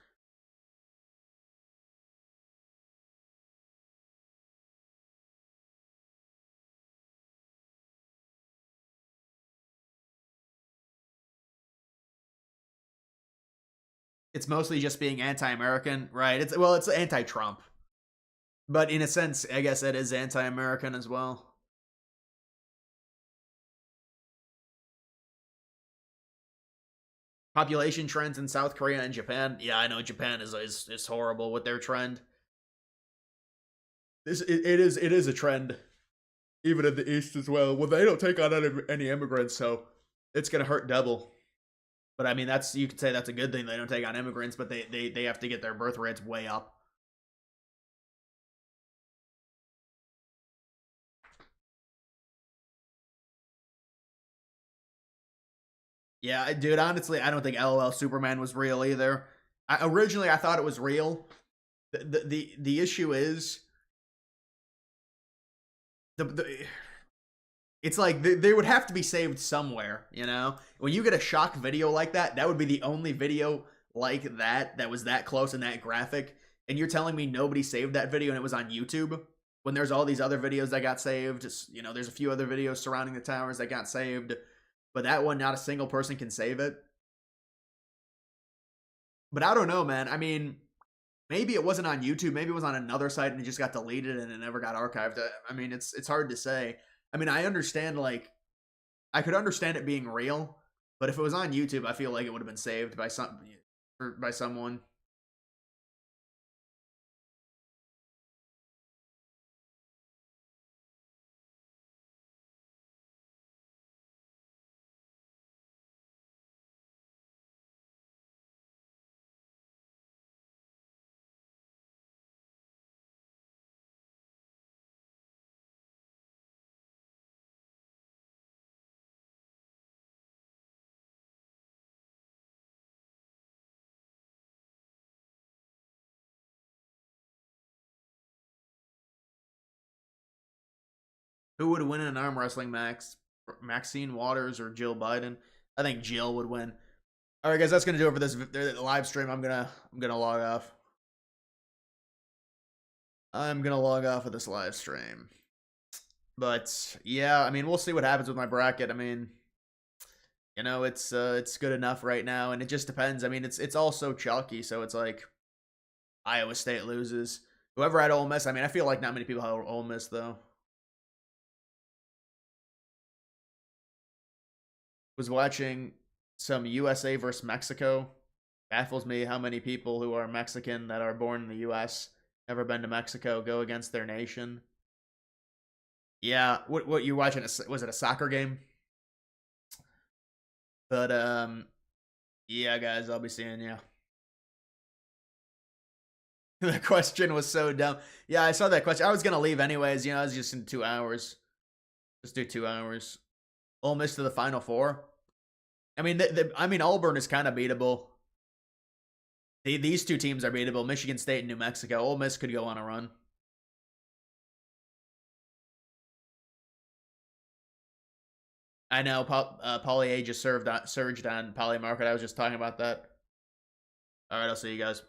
Speaker 1: It's mostly just being anti-American, right? It's anti-Trump. But in a sense, I guess it is anti-American as well. Population trends in South Korea and Japan. Yeah, I know Japan is horrible with their trend. It is a trend, even in the East as well. Well, they don't take on any immigrants, so it's gonna hurt double. But I mean, you could say that's a good thing. They don't take on immigrants, but they have to get their birth rates way up. Yeah, dude, honestly, I don't think LOL Superman was real either. Originally, I thought it was real. The issue is it's like they would have to be saved somewhere, you know? When you get a shock video like that, that would be the only video like that was that close and that graphic. And you're telling me nobody saved that video and it was on YouTube? When there's all these other videos that got saved, there's a few other videos surrounding the towers that got saved. But that one, not a single person can save it. But I don't know, man. I mean, maybe it wasn't on YouTube. Maybe it was on another site and it just got deleted and it never got archived. I mean, it's hard to say. I mean, I understand, like, I could understand it being real. But if it was on YouTube, I feel like it would have been saved by someone. Who would win in an arm wrestling match? Maxine Waters or Jill Biden? I think Jill would win. All right, guys, that's gonna do it for this live stream. I'm gonna log off. I'm gonna log off of this live stream. But yeah, I mean, we'll see what happens with my bracket. I mean, you know, it's good enough right now, and it just depends. I mean, it's all so chalky, so it's like Iowa State loses. Whoever had Ole Miss, I mean, I feel like not many people had Ole Miss though. Was watching some USA versus Mexico. Baffles me how many people who are Mexican that are born in the US, never been to Mexico, go against their nation. Yeah, what you watching? Was it a soccer game? But yeah, guys, I'll be seeing you. The question was so dumb. Yeah, I saw that question. I was gonna leave anyways. You know, I was just in 2 hours. Just do 2 hours. Ole Miss to the Final Four. I mean, Auburn is kind of beatable. These two teams are beatable. Michigan State and New Mexico. Ole Miss could go on a run. I know. Poly A just surged on Poly Market. I was just talking about that. All right, I'll see you guys.